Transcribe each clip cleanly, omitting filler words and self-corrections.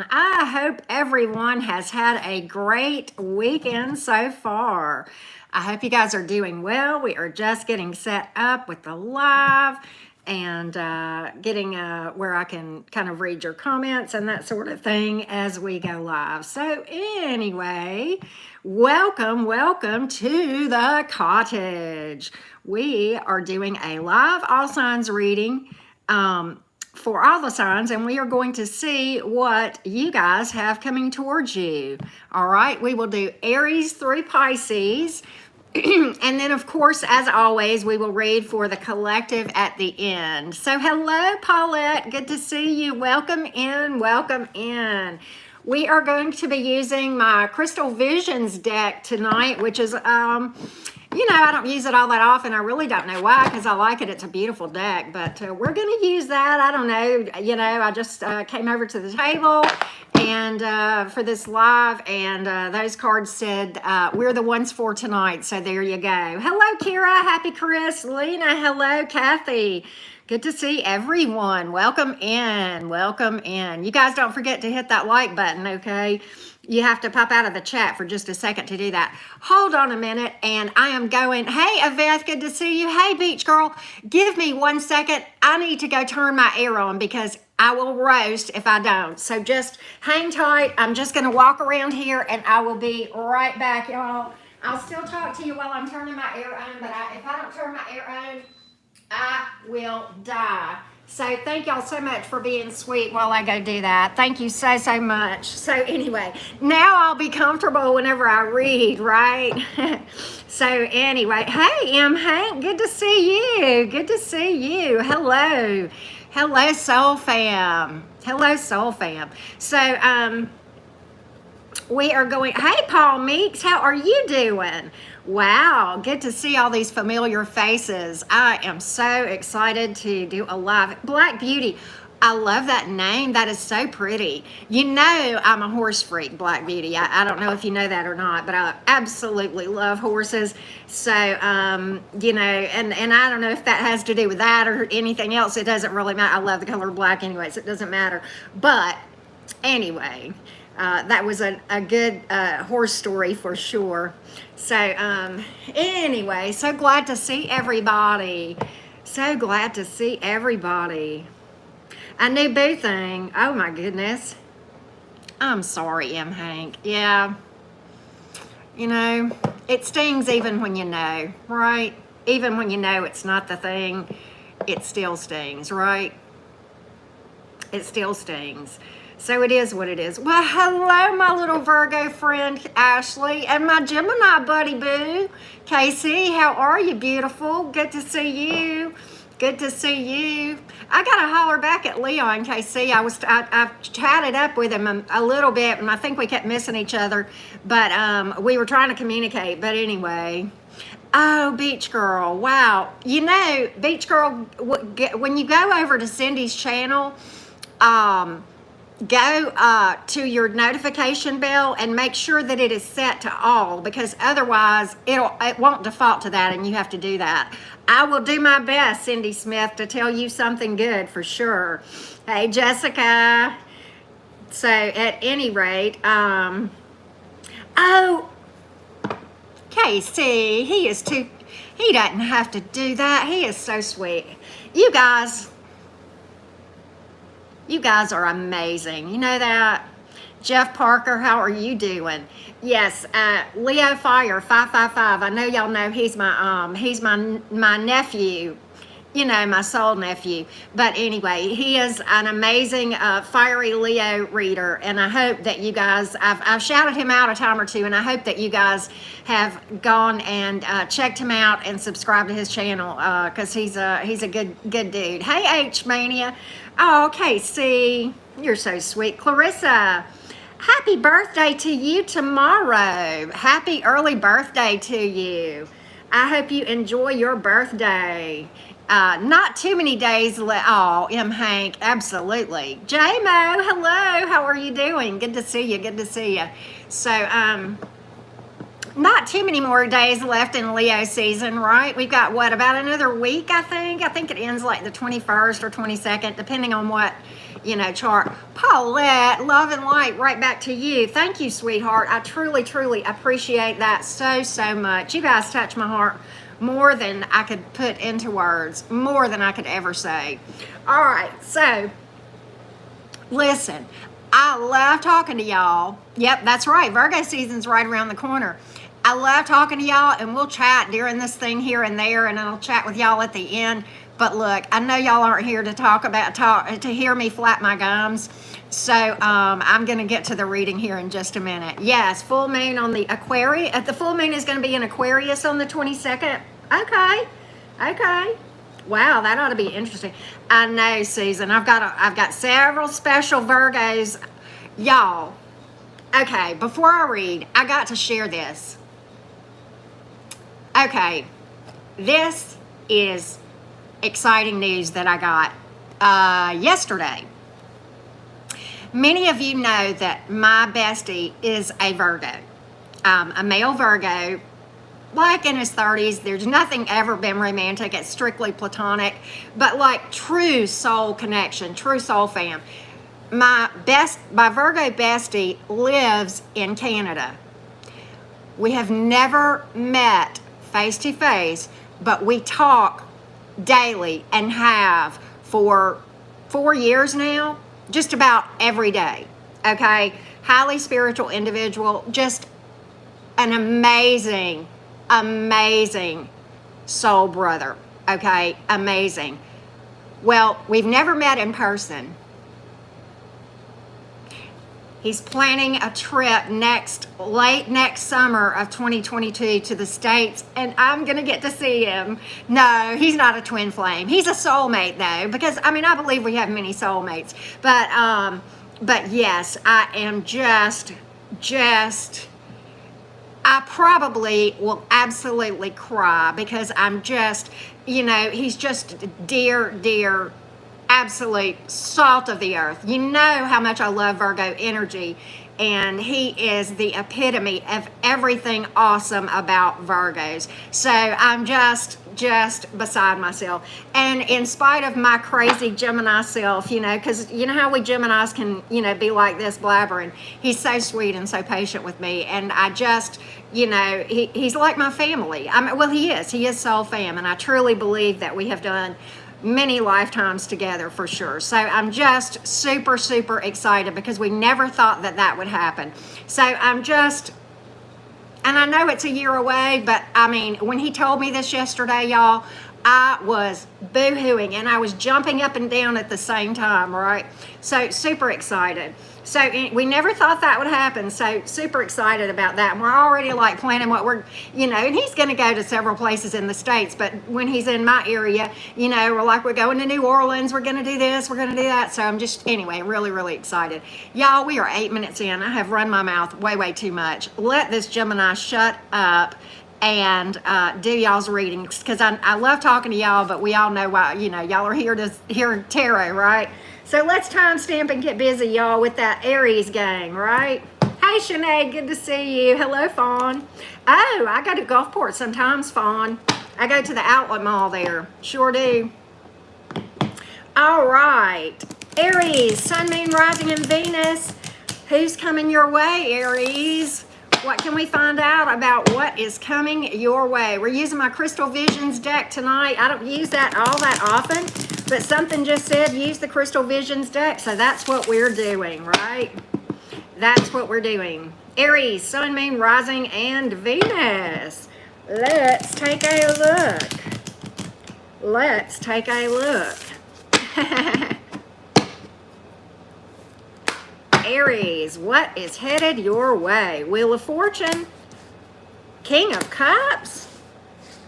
I hope everyone has had a great weekend so far. I hope you guys are doing well. We are just getting set up with the live and getting where I can kind of read your comments and that sort of thing as we go live. So anyway, welcome to the cottage. We are doing a live all signs reading for all the signs, and we are going to see what you guys have coming towards you. All right, we will do Aries through Pisces. And then, of course, as always, we will read for the collective at the end. So hello, Paulette. Good to see you. Welcome in. Welcome in. We are going to be using my Crystal Visions deck tonight, which is, I don't use it all that often. I really don't know why, because I like it. It's a beautiful deck, but we're going to use that. I don't know. I just came over to the table and for this live, and those cards said, we're the ones for tonight. So there you go. Hello, Kira. Happy Chris. Lena. Hello, Kathy. Good to see everyone. Welcome in. Welcome in. You guys don't forget to hit that like button, okay? You have to pop out of the chat for just a second to do that. Hold on a minute, and I am going. Hey, Yvette, good to see you. Hey, Beach Girl, give me 1 second. I need to go turn my air on because I will roast if I don't. So just hang tight. I'm just going to walk around here, and I will be right back, y'all. I'll still talk to you while I'm turning my air on, but if I don't turn my air on, I will die. So thank y'all so much for being sweet while I go do that. Thank you so much. So anyway, now I'll be comfortable whenever I read, right? So anyway, hey, M. Hank, good to see you. Good to see you. Hello. Hello, Soul Fam. Hello, Soul Fam. So we are going, hey, Paul Meeks, how are you doing? Wow, good to see all these familiar faces. I am so excited to do a live. Black Beauty, I love that name. That is so pretty. You know I'm a horse freak, Black Beauty. I don't know if you know that or not, but I absolutely love horses. So, and I don't know if that has to do with that or anything else. It doesn't really matter. I love the color black anyways. It doesn't matter. But anyway, that was a good horse story for sure. So anyway, so glad to see everybody. So glad to see everybody. A new boo thing. Oh my goodness. I'm sorry, M. Hank. Yeah. It stings even when you know, right? Even when you know it's not the thing, it still stings, right? It still stings. So it is what it is. Well, hello, my little Virgo friend, Ashley, and my Gemini buddy, boo, Casey. How are you, beautiful? Good to see you. Good to see you. I got to holler back at Leon, Casey. I chatted up with him a little bit, and I think we kept missing each other, but we were trying to communicate. But anyway. Oh, Beach Girl. Wow. Beach Girl, when you go over to Cindy's channel, go to your notification bell and make sure that it is set to all, because otherwise it won't default to that, and you have to do that. I will do my best, Cindy Smith, to tell you something good for sure. Hey, Jessica. So at any rate, Casey, he doesn't have to do that. He is so sweet. You guys are amazing. You know that? Jeff Parker, how are you doing? Yes, Leo Fire 555. I know y'all know he's my nephew. My soul nephew. But anyway, he is an amazing fiery Leo reader, and I hope that you guys, I've shouted him out a time or two, and I hope that you guys have gone and checked him out and subscribed to his channel, because he's a good dude. Hey, H Mania. Oh, Casey, you're so sweet. Clarissa, happy birthday to you tomorrow. Happy early birthday to you. I hope you enjoy your birthday. Not too many days left. Oh, M. Hank, absolutely. J-Mo, hello. How are you doing? Good to see you. Good to see you. So, not too many more days left in Leo season, right? We've got, about another week, I think? I think it ends like the 21st or 22nd, depending on what, chart. Paulette, love and light right back to you. Thank you, sweetheart. I truly, truly appreciate that so, so much. You guys touch my heart more than I could put into words, more than I could ever say. All right, so listen, I love talking to y'all. Yep, that's right. Virgo season's right around the corner. I love talking to y'all, and we'll chat during this thing here and there, and I'll chat with y'all at the end. But look, I know y'all aren't here to hear me flap my gums. So I'm going to get to the reading here in just a minute. Yes, full moon on the Aquarius. The full moon is going to be in Aquarius on the 22nd. Okay. Wow, that ought to be interesting. I know, Susan. I've got several special Virgos, y'all. Okay, before I read, I got to share this. Okay, this is exciting news that I got yesterday. Many of you know that my bestie is a Virgo, a male Virgo, like in his 30s. There's nothing ever been romantic. It's strictly platonic, but like true soul connection, true soul fam. My Virgo bestie lives in Canada. We have never met face to face, but we talk daily and have for 4 years now, just about every day. Okay, highly spiritual individual, just an amazing soul brother. Okay, amazing. Well, we've never met in person. He's planning a trip late next summer of 2022 to the States, and I'm going to get to see him. No, he's not a twin flame. He's a soulmate, though, because, I believe we have many soulmates. But yes, I am I probably will absolutely cry because I'm just, he's just dear, absolute salt of the earth. You know how much I love Virgo energy, and he is the epitome of everything awesome about Virgos. So I'm just beside myself. And in spite of my crazy Gemini self, because you know how we Geminis can, be like this blabbering. He's so sweet and so patient with me, and I just, he's like my family. He is soul fam, and I truly believe that we have done many lifetimes together for sure. So I'm just super excited because we never thought that would happen. So and I know it's a year away, but when he told me this yesterday, y'all, I was boo-hooing and I was jumping up and down at the same time, right? So super excited. So we never thought that would happen. So super excited about that. And we're already like planning what we're, and he's going to go to several places in the States. But when he's in my area, we're going to New Orleans. We're going to do this. We're going to do that. So I'm just, anyway, really excited. Y'all, we are 8 minutes in. I have run my mouth way too much. Let this Gemini shut up and do y'all's readings, because I love talking to y'all, but we all know why, y'all are here to hear tarot, right? So let's timestamp and get busy, y'all, with that Aries gang, right? Hey, Sinead, good to see you. Hello, Fawn. Oh, I go to Gulfport sometimes, Fawn. I go to the outlet mall there. Sure do. All right. Aries, Sun, Moon, Rising, and Venus. Who's coming your way, Aries? What can we find out about what is coming your way? We're using my Crystal Visions deck tonight. I don't use that all that often, but something just said use the Crystal Visions deck, so that's what we're doing, right? That's what we're doing. Aries, Sun, Moon, Rising, and Venus. Let's take a look. Aries, what is headed your way? Wheel of Fortune, King of Cups.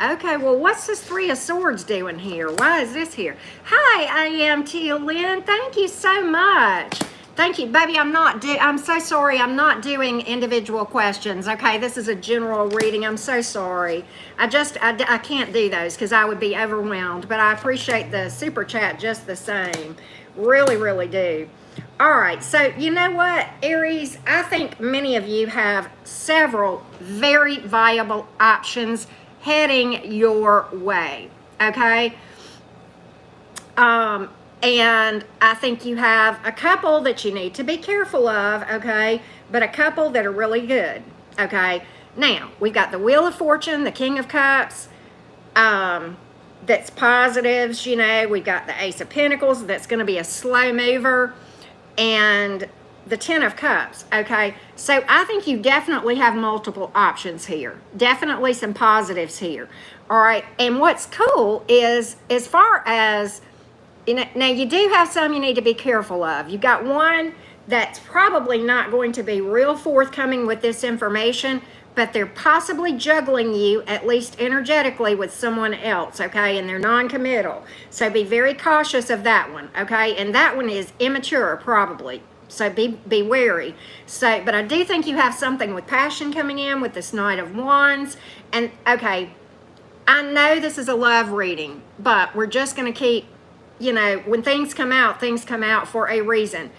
Okay, well, what's this Three of Swords doing here? Why is this here? Hi, I am Tia Lynn. Thank you so much. Thank you, baby. I'm so sorry. I'm not doing individual questions. Okay, this is a general reading. I'm so sorry. I can't do those because I would be overwhelmed. But I appreciate the super chat just the same. Really do. All right, so you know what, Aries? I think many of you have several very viable options heading your way, okay? And I think you have a couple that you need to be careful of, okay? But a couple that are really good, okay? Now, we've got the Wheel of Fortune, the King of Cups, that's positives, you know. We've got the Ace of Pentacles, that's going to be a slow mover, and the Ten of Cups, okay? So I think you definitely have multiple options here. Definitely some positives here, all right? And what's cool is, as far as, now you do have some you need to be careful of. You've got one that's probably not going to be real forthcoming with this information, but they're possibly juggling you, at least energetically, with someone else, okay? And they're non-committal. So be very cautious of that one, okay? And that one is immature, probably. So be wary. So, but I do think you have something with passion coming in with this Knight of Wands. And, okay, I know this is a love reading, but we're just going to keep, you know, when things come out for a reason.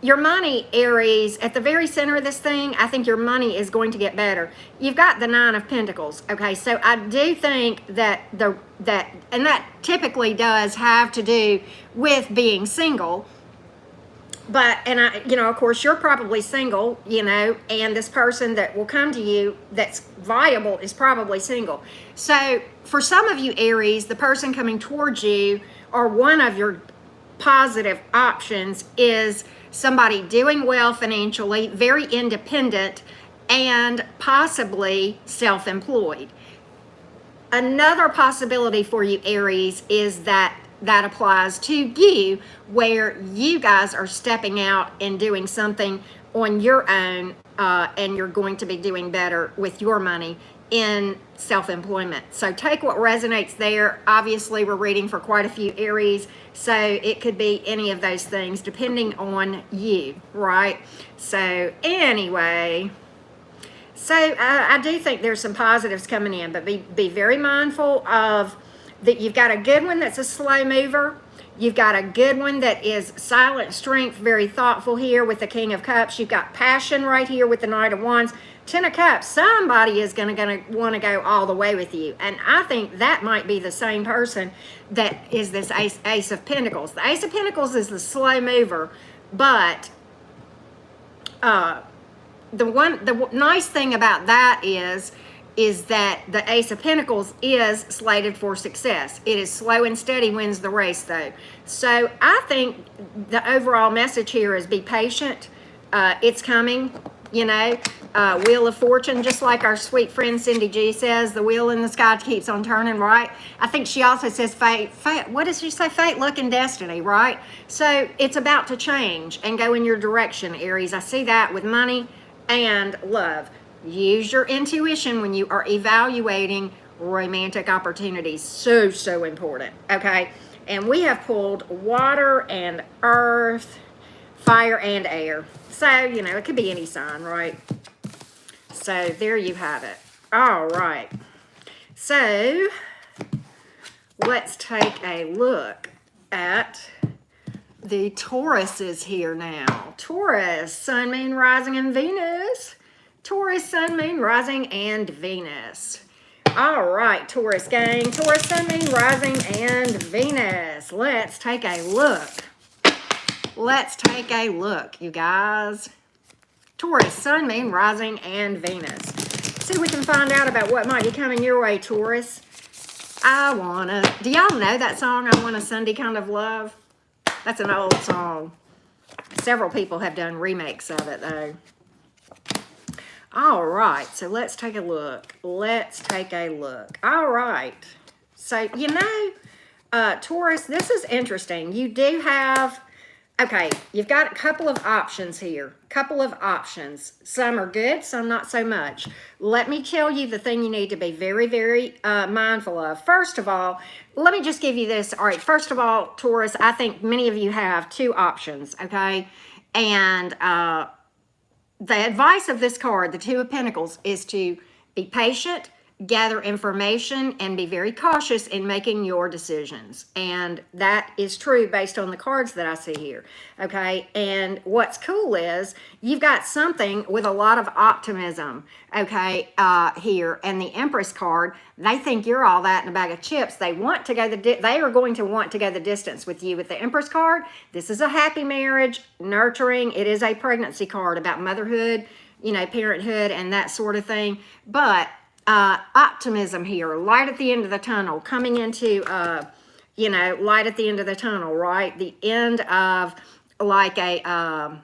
Your money, Aries, at the very center of this thing, I think your money is going to get better. You've got the Nine of Pentacles, okay? So I do think that and that typically does have to do with being single. But, and I, you know, of course, you're probably single, you know, and this person that will come to you that's viable is probably single. So for some of you, Aries, the person coming towards you, or one of your positive options, is somebody doing well financially, very independent, and possibly self-employed. Another possibility for you, Aries, is that applies to you, where you guys are stepping out and doing something on your own, and you're going to be doing better with your money in self-employment. So take what resonates there. Obviously, we're reading for quite a few Aries, so it could be any of those things depending on you, right? So anyway, so I do think there's some positives coming in, but be very mindful of that. You've got a good one that's a slow mover. You've got a good one that is silent strength, very thoughtful here with the King of Cups. You've got passion right here with the Knight of Wands. Ten of Cups, somebody is gonna want to go all the way with you. And I think that might be the same person that is this Ace of Pentacles. The Ace of Pentacles is the slow mover, but the nice thing about that is that the Ace of Pentacles is slated for success. It is slow and steady wins the race, though. So I think the overall message here is be patient. It's coming, you know. Wheel of Fortune, just like our sweet friend Cindy G says, the wheel in the sky keeps on turning, right? I think she also says fate, what does she say? Fate, luck, and destiny, right? So it's about to change and go in your direction, Aries. I see that with money and love. Use your intuition when you are evaluating romantic opportunities. So important, okay? And we have pulled water and earth, fire and air. So, you know, it could be any sign, right? So there you have it. All right. So let's take a look at the Tauruses here now. Taurus, Sun, Moon, Rising, and Venus. Taurus, Sun, Moon, Rising, and Venus. All right, Taurus gang. Taurus, Sun, Moon, Rising, and Venus. Let's take a look. Let's take a look, you guys. Taurus, Sun, Moon, Rising, and Venus. See if we can find out about what might be coming your way, Taurus. Do y'all know that song, I Want a Sunday Kind of Love? That's an old song. Several people have done remakes of it, though. All right, so let's take a look. Let's take a look. All right. So, you know, Taurus, this is interesting. You do have, okay, you've got a couple of options here. Couple of options. Some are good, some not so much. Let me tell you the thing you need to be very, very mindful of. First of all, let me just give you this. All right, first of all, Taurus, I think many of you have two options, okay? And the advice of this card, the Two of Pentacles, is to be patient gather information and be very cautious in making your decisions. And that is true based on the cards that I see here. Okay. And what's cool is you've got something with a lot of optimism. Okay. Here. And the Empress card, they think you're all that in a bag of chips. They want to go they are going to want to go the distance with you. With the Empress card, this is a happy marriage, nurturing. It is a pregnancy card about motherhood, you know, parenthood and that sort of thing. But optimism here, light at the end of the tunnel, coming into, you know, light at the end of the tunnel, right? The end of like a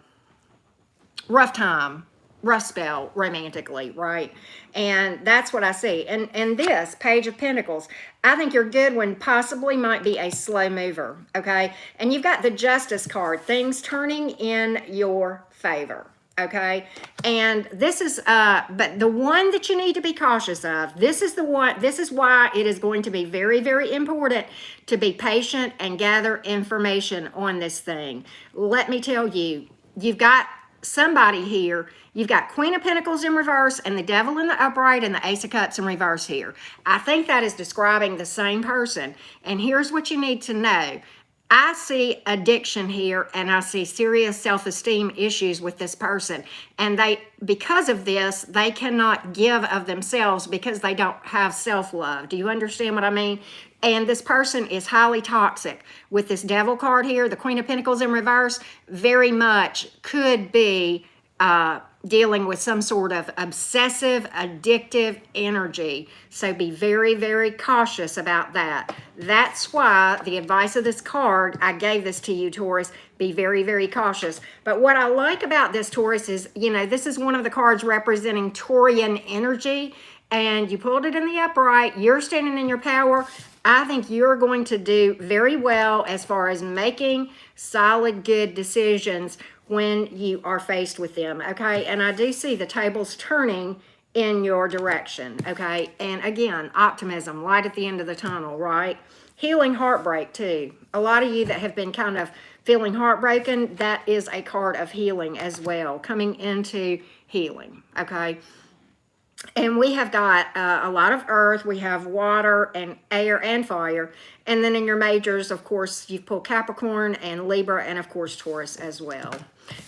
rough time, rough spell romantically, right? And that's what I see. And this Page of Pentacles, I think you're good when possibly might be a slow mover, okay? And you've got the Justice card, things turning in your favor. Okay, and this is, but the one that you need to be cautious of, this is the one, this is why it is going to be very, very important to be patient and gather information on this thing. Let me tell you, you've got somebody here, you've got Queen of Pentacles in reverse and the Devil in the upright and the Ace of Cups in reverse here. I think that is describing the same person. And here's what you need to know. I see addiction here and I see serious self-esteem issues with this person. And because of this, they cannot give of themselves because they don't have self-love. Do you understand what I mean? And this person is highly toxic. With this Devil card here, the Queen of Pentacles in reverse, very much could be dealing with some sort of obsessive, addictive energy. So be very, very cautious about that. That's why the advice of this card, I gave this to you, Taurus, be very, very cautious. But what I like about this, Taurus, is, you know, this is one of the cards representing Taurian energy, and you pulled it in the upright. You're standing in your power. I think you're going to do very well as far as making solid, good decisions when you are faced with them, okay? And I do see the tables turning in your direction, okay? And again, optimism, light at the end of the tunnel, right? Healing heartbreak too. A lot of you that have been kind of feeling heartbroken, that is a card of healing as well, coming into healing, okay? And we have got a lot of earth, we have water and air and fire. And then in your majors, of course, you've pulled Capricorn and Libra and, of course, Taurus as well.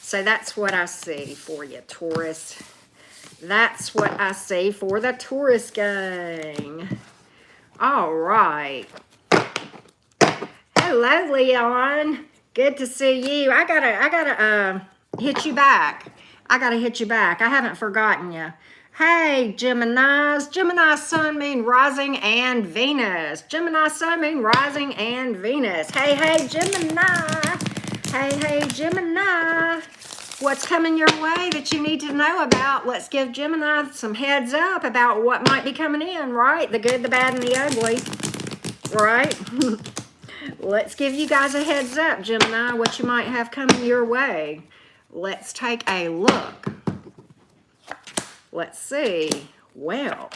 So that's what I see for you, Taurus. That's what I see for the Taurus gang. All right. Hello, Leon. Good to see you. I gotta hit you back. I haven't forgotten you. Hey, Geminis. Gemini, Sun, Moon, Rising, and Venus. Gemini, Sun, Moon, Rising, and Venus. Hey, hey, Gemini. Hey, hey, Gemini. What's coming your way that you need to know about? Let's give Gemini some heads up about what might be coming in, right? The good, the bad, and the ugly, right? Let's give you guys a heads up, Gemini, what you might have coming your way. Let's take a look. Let's see. Well.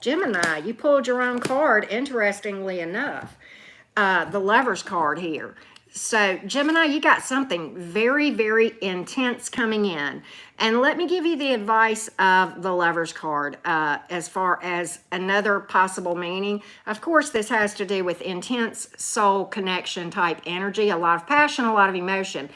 Gemini, you pulled your own card, interestingly enough. The Lover's card here. So, Gemini, you got something very, very intense coming in. And let me give you the advice of the Lover's card as far as another possible meaning. Of course, this has to do with intense soul connection type energy, a lot of passion, a lot of emotion.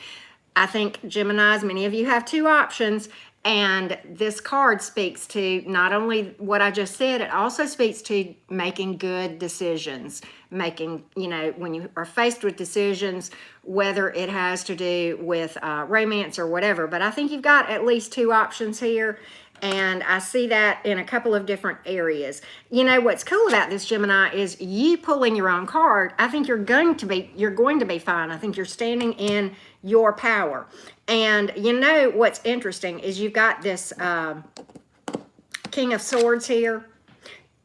I think, Geminis, many of you have two options. And this card speaks to not only what I just said, it also speaks to making good decisions. Making, you know, when you are faced with decisions, whether it has to do with romance or whatever. But I think you've got at least two options here. And I see that in a couple of different areas. You know, what's cool about this, Gemini, is you pulling your own card. I think you're going to be fine. I think you're standing in your power. And you know what's interesting is you've got this King of Swords here.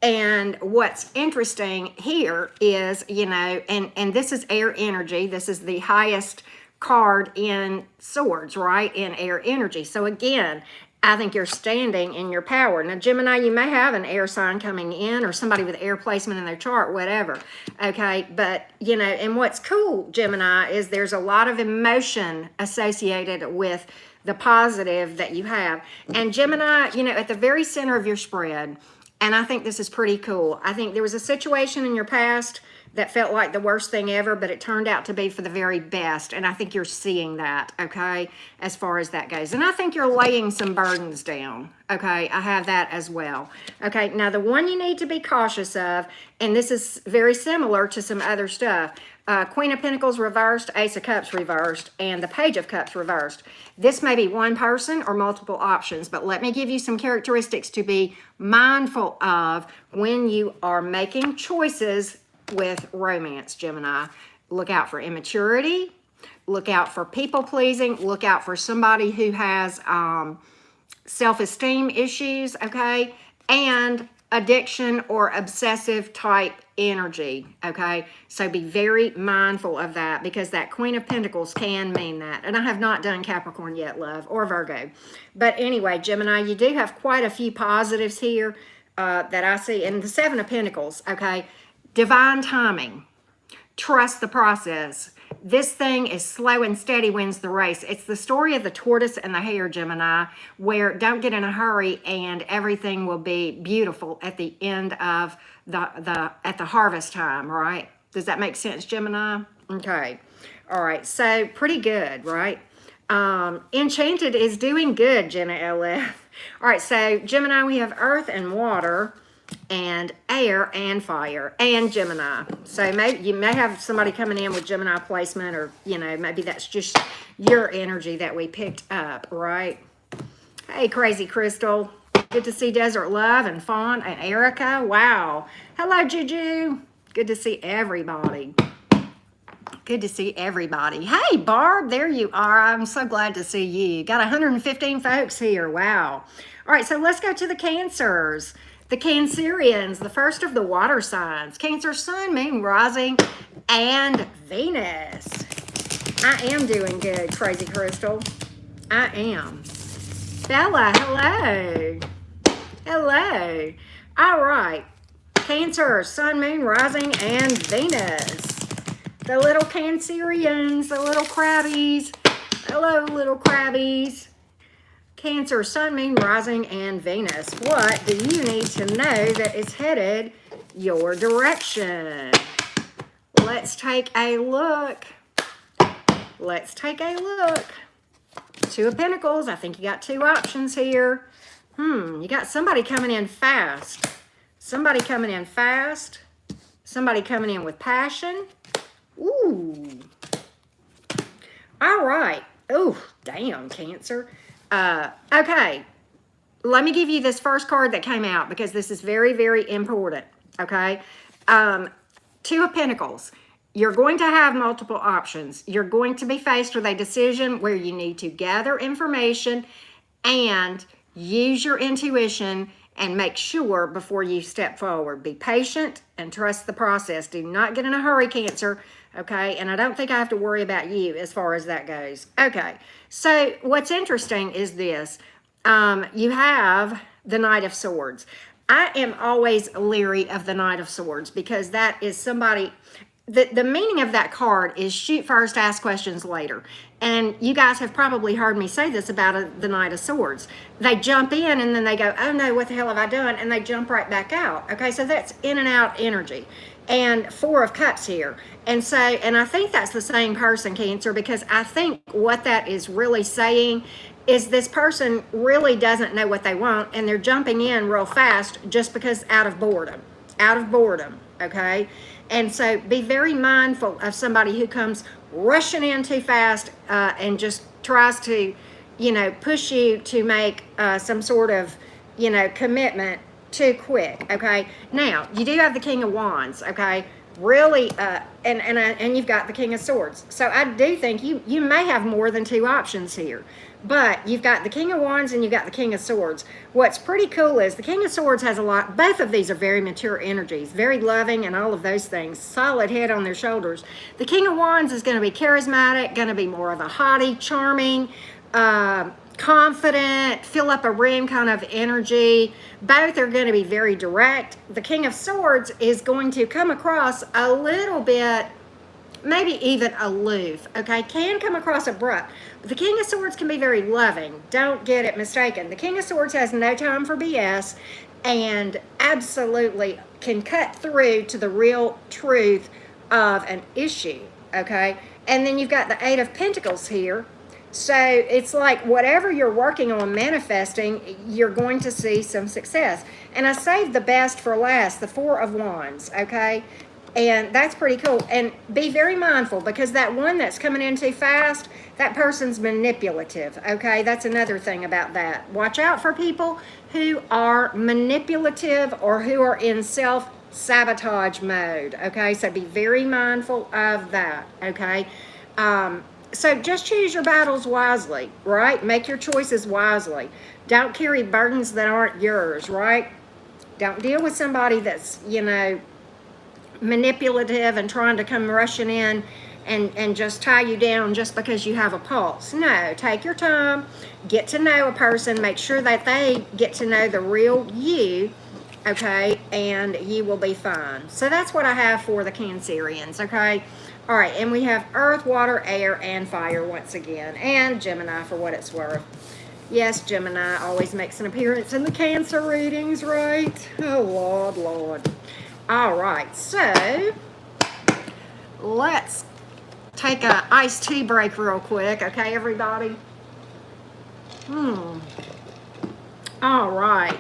And what's interesting here is, you know, and this is air energy. This is the highest card in swords, right? In air energy. So again, I think you're standing in your power. Now, Gemini, you may have an air sign coming in or somebody with air placement in their chart, whatever. Okay, but, you know, and what's cool, Gemini, is there's a lot of emotion associated with the positive that you have. And Gemini, you know, at the very center of your spread, and I think this is pretty cool. I think there was a situation in your past that felt like the worst thing ever, but it turned out to be for the very best. And I think you're seeing that, okay, as far as that goes. And I think you're laying some burdens down, okay? I have that as well. Okay, now the one you need to be cautious of, and this is very similar to some other stuff, Queen of Pentacles reversed, Ace of Cups reversed, and the Page of Cups reversed. This may be one person or multiple options, but let me give you some characteristics to be mindful of when you are making choices with romance, Gemini. Look out for immaturity. Look out for people pleasing. Look out for somebody who has self-esteem issues, okay? And addiction or obsessive type energy, okay? So be very mindful of that, because that Queen of Pentacles can mean that. And I have not done Capricorn yet, love, or Virgo. But anyway, Gemini, you do have quite a few positives here that I see. And the Seven of Pentacles, okay? Divine timing. Trust the process. This thing is slow and steady wins the race. It's the story of the tortoise and the hare, Gemini, where don't get in a hurry and everything will be beautiful at the end of at the harvest time, right? Does that make sense, Gemini? Okay. All right. So pretty good, right? Enchanted is doing good, Jenna LF. All right. So Gemini, we have earth and water, and air and fire, and Gemini. So maybe you may have somebody coming in with Gemini placement, or, you know, maybe that's just your energy that we picked up, right? Hey, Crazy Crystal. Good to see Desert Love and Fawn and Erica. Wow. Hello, Juju. Good to see everybody. Good to see everybody. Hey, Barb, there you are. I'm so glad to see you. Got 115 folks here. Wow. All right, so let's go to the Cancers. The Cancerians, the first of the water signs. Cancer, Sun, Moon, Rising, and Venus. I am doing good, Crazy Crystal. I am. Bella, hello. Hello. All right. Cancer, Sun, Moon, Rising, and Venus. The little Cancerians, the little crabbies. Hello, little crabbies. Cancer, Sun, Moon, Rising, and Venus. What do you need to know that is headed your direction? Let's take a look. Let's take a look. Two of Pentacles. I think you got two options here. You got somebody coming in fast. Somebody coming in fast. Somebody coming in with passion. Ooh. All right. Oh, damn, Cancer. Okay, let me give you this first card that came out, because this is very, very important, okay? Two of Pentacles. You're going to have multiple options. You're going to be faced with a decision where you need to gather information and use your intuition and make sure before you step forward. Be patient and trust the process. Do not get in a hurry, Cancer. Okay, and I don't think I have to worry about you as far as that goes. Okay, so what's interesting is this. You have the Knight of Swords. I am always leery of the Knight of Swords, because that is somebody... The meaning of that card is shoot first, ask questions later. And you guys have probably heard me say this about the Knight of Swords. They jump in and then they go, oh no, what the hell have I done? And they jump right back out. Okay, so that's in and out energy. And Four of Cups here. And so, and I think that's the same person, Cancer, because I think what that is really saying is this person really doesn't know what they want, and they're jumping in real fast just because out of boredom, okay? And so be very mindful of somebody who comes rushing in too fast and just tries to, you know, push you to make some sort of, you know, commitment too quick, okay? Now, you do have the King of Wands, okay? Really, and you've got the King of Swords. So I do think you may have more than two options here. But you've got the King of Wands and you've got the King of Swords. What's pretty cool is the King of Swords has a lot, both of these are very mature energies, very loving and all of those things, solid head on their shoulders. The King of Wands is going to be charismatic, going to be more of a haughty, charming, confident, fill up a room kind of energy. Both are going to be very direct. The King of Swords is going to come across a little bit maybe even aloof, okay? Can come across abrupt. But the King of Swords can be very loving. Don't get it mistaken. The King of Swords has no time for BS and absolutely can cut through to the real truth of an issue, okay? And then you've got the Eight of Pentacles here. So it's like whatever you're working on manifesting, you're going to see some success. And I saved the best for last, the Four of Wands, okay? And that's pretty cool. And be very mindful, because that one that's coming in too fast, that person's manipulative, okay? That's another thing about that. Watch out for people who are manipulative or who are in self-sabotage mode, okay? So be very mindful of that, okay? So just choose your battles wisely, right? Make your choices wisely. Don't carry burdens that aren't yours, right? Don't deal with somebody that's, you know, manipulative and trying to come rushing in and just tie you down just because you have a pulse. No, take your time, get to know a person, make sure that they get to know the real you, okay, and you will be fine. So that's what I have for the Cancerians, okay? All right, and we have Earth, Water, Air, and Fire once again, and Gemini for what it's worth. Yes, Gemini always makes an appearance in the Cancer readings, right? Oh, Lord, Lord. All right, so let's take a iced tea break real quick, okay, everybody? All right.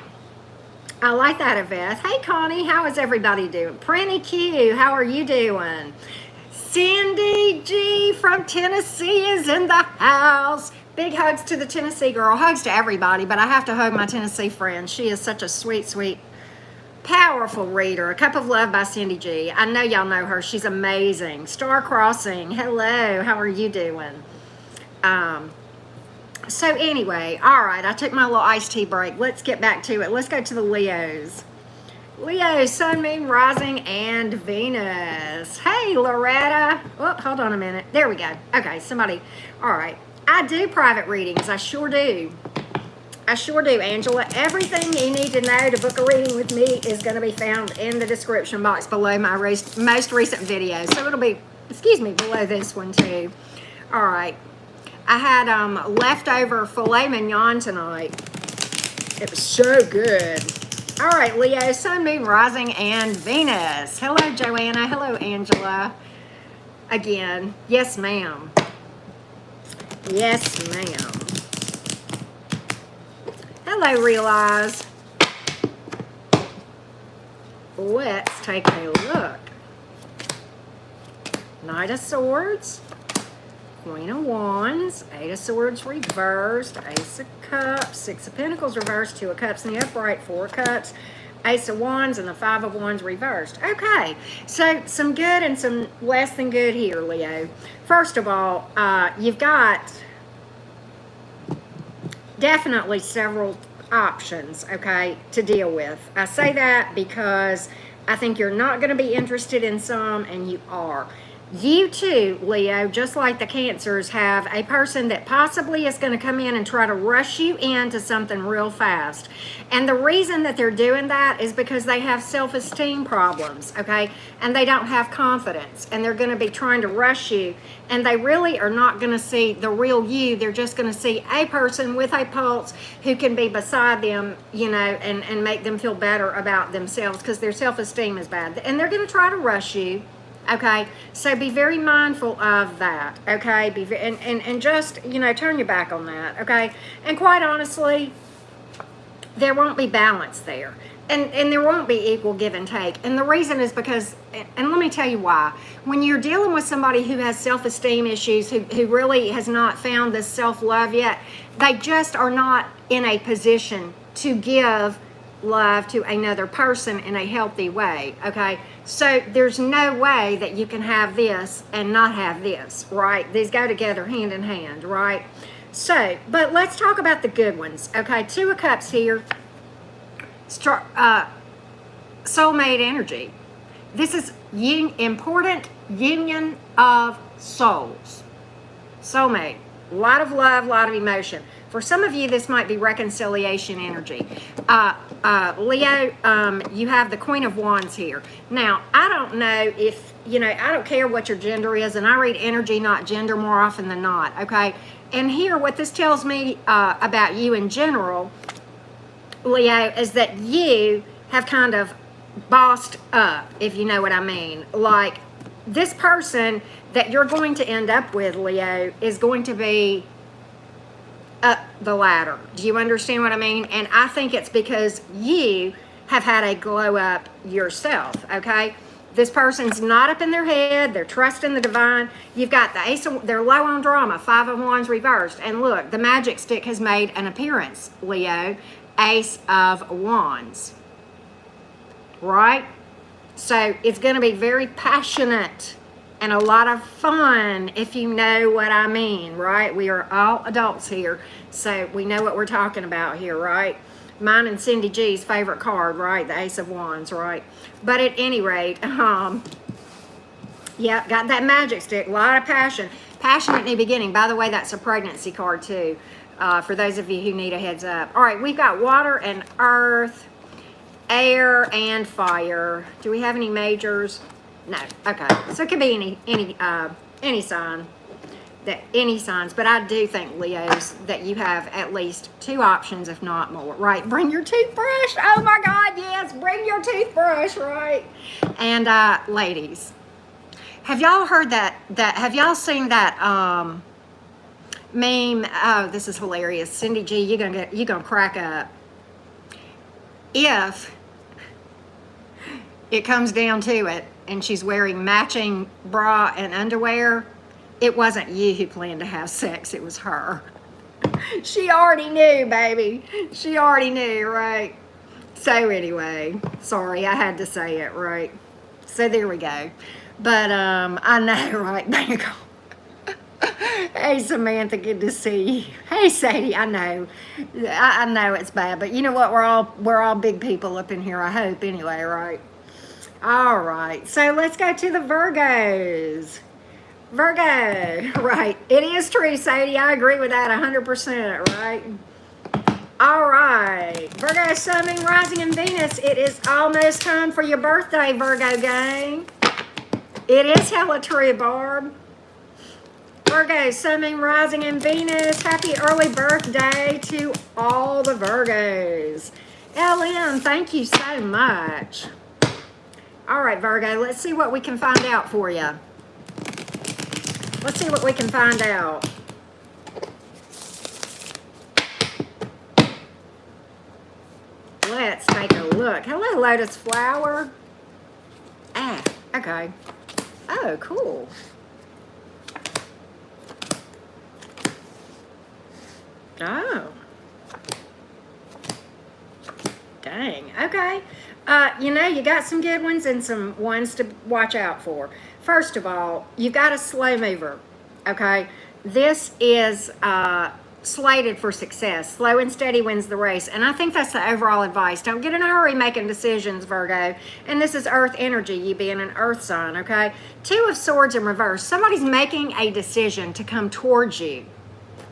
I like that, Yvette. Hey, Connie, how is everybody doing? Prenny Q, how are you doing? Cindy G from Tennessee is in the house. Big hugs to the Tennessee girl. Hugs to everybody, but I have to hug my Tennessee friend. She is such a sweet, sweet, powerful reader. A Cup of Love by Cindy G. I know y'all know her. She's amazing. Star Crossing. Hello. How are you doing? So anyway, all right. I took my little iced tea break. Let's get back to it. Let's go to the Leos. Leo, Sun, Moon, Rising, and Venus. Hey, Loretta. Oh, hold on a minute. There we go. Okay, somebody. All right. I do private readings. I sure do. I sure do, Angela. Everything you need to know to book a reading with me is going to be found in the description box below my most recent video. So it'll be, excuse me, below this one too. All right. I had leftover filet mignon tonight. It was so good. All right, Leo, Sun, Moon, Rising, and Venus. Hello, Joanna. Hello, Angela. Again, yes, ma'am. Yes, ma'am. Hello, Realize. Let's take a look. Knight of Swords, Queen of Wands, Eight of Swords reversed, Ace of Cups, Six of Pentacles reversed, Two of Cups in the upright, Four of Cups, Ace of Wands, and the Five of Wands reversed. Okay, so some good and some less than good here, Leo. First of all, you've got definitely several options, okay, to deal with. I say that because I think you're not going to be interested in some, and you are. You too, Leo, just like the Cancers, have a person that possibly is going to come in and try to rush you into something real fast. And the reason that they're doing that is because they have self-esteem problems, okay? And they don't have confidence. And they're going to be trying to rush you. And they really are not going to see the real you. They're just going to see a person with a pulse who can be beside them, you know, and make them feel better about themselves because their self-esteem is bad. And they're going to try to rush you. Okay, so be very mindful of that, okay? And just, you know, turn your back on that, okay? And quite honestly, there won't be balance there. And there won't be equal give and take. And the reason is because, and let me tell you why. When you're dealing with somebody who has self-esteem issues, who really has not found this self-love yet, they just are not in a position to give love to another person in a healthy way, okay? So there's no way that you can have this and not have this, right? These go together hand in hand, right? So, but let's talk about the good ones, okay? Two of Cups here, soulmate energy. This is important union of souls. Soulmate, a lot of love, a lot of emotion. For some of you, this might be reconciliation energy. Leo, you have the Queen of Wands here. Now, I don't know if, I don't care what your gender is, and I read energy, not gender, more often than not, okay? And here, what this tells me about you in general, Leo, is that you have kind of bossed up, if you know what I mean. Like, this person that you're going to end up with, Leo, is going to be up the ladder. Do you understand what I mean? And I think it's because you have had a glow up yourself, okay? This person's not up in their head. They're trusting the divine. You've got the ace of, they're low on drama, 5 of Wands reversed. And look, the magic stick has made an appearance, Leo, Ace of Wands, right? So it's going to be very passionate and a lot of fun, if you know what I mean, right? We are all adults here, so we know what we're talking about here, right? Mine and Cindy G's favorite card, right? The Ace of Wands, right? But at any rate, yeah, got that magic stick, a lot of passion. Passionate in the beginning. By the way, that's a pregnancy card too, for those of you who need a heads up. All right, we've got water and earth, air and fire. Do we have any majors? No. Okay. So it could be any sign, any signs, but I do think, Leos, that you have at least 2 options, if not more. Right? Bring your toothbrush. Oh my God, yes, bring your toothbrush, right? And ladies, have y'all heard that have y'all seen that meme? Oh, this is hilarious. Cindy G, you're gonna crack up. If it comes down to it, and she's wearing matching bra and underwear, it wasn't you who planned to have sex, it was her. She already knew, baby. She already knew, right? So anyway, sorry, I had to say it, right? So there we go. But I know, right? Hey, Samantha, good to see you. Hey, Sadie, I know. I know it's bad, but you know what? We're all big people up in here, I hope, anyway, right? All right, so let's go to the Virgos. Virgo, right. It is true, Sadie. I agree with that 100%, right? All right. Virgo, Sun, Moon, Rising, and Venus. It is almost time for your birthday, Virgo gang. It is hella true, Barb. Virgo, Sun, Moon, Rising, and Venus. Happy early birthday to all the Virgos. LM, thank you so much. All right, Virgo, let's see what we can find out for you. Let's see what we can find out. Let's take a look. Hello, Lotus Flower. Ah, okay. Oh, cool. Oh. Dang, okay. You got some good ones and some ones to watch out for. First of all, you got a slow mover, okay? This is slated for success. Slow and steady wins the race. And I think that's the overall advice. Don't get in a hurry making decisions, Virgo. And this is earth energy, you being an earth sign, okay? 2 of Swords in reverse. Somebody's making a decision to come towards you,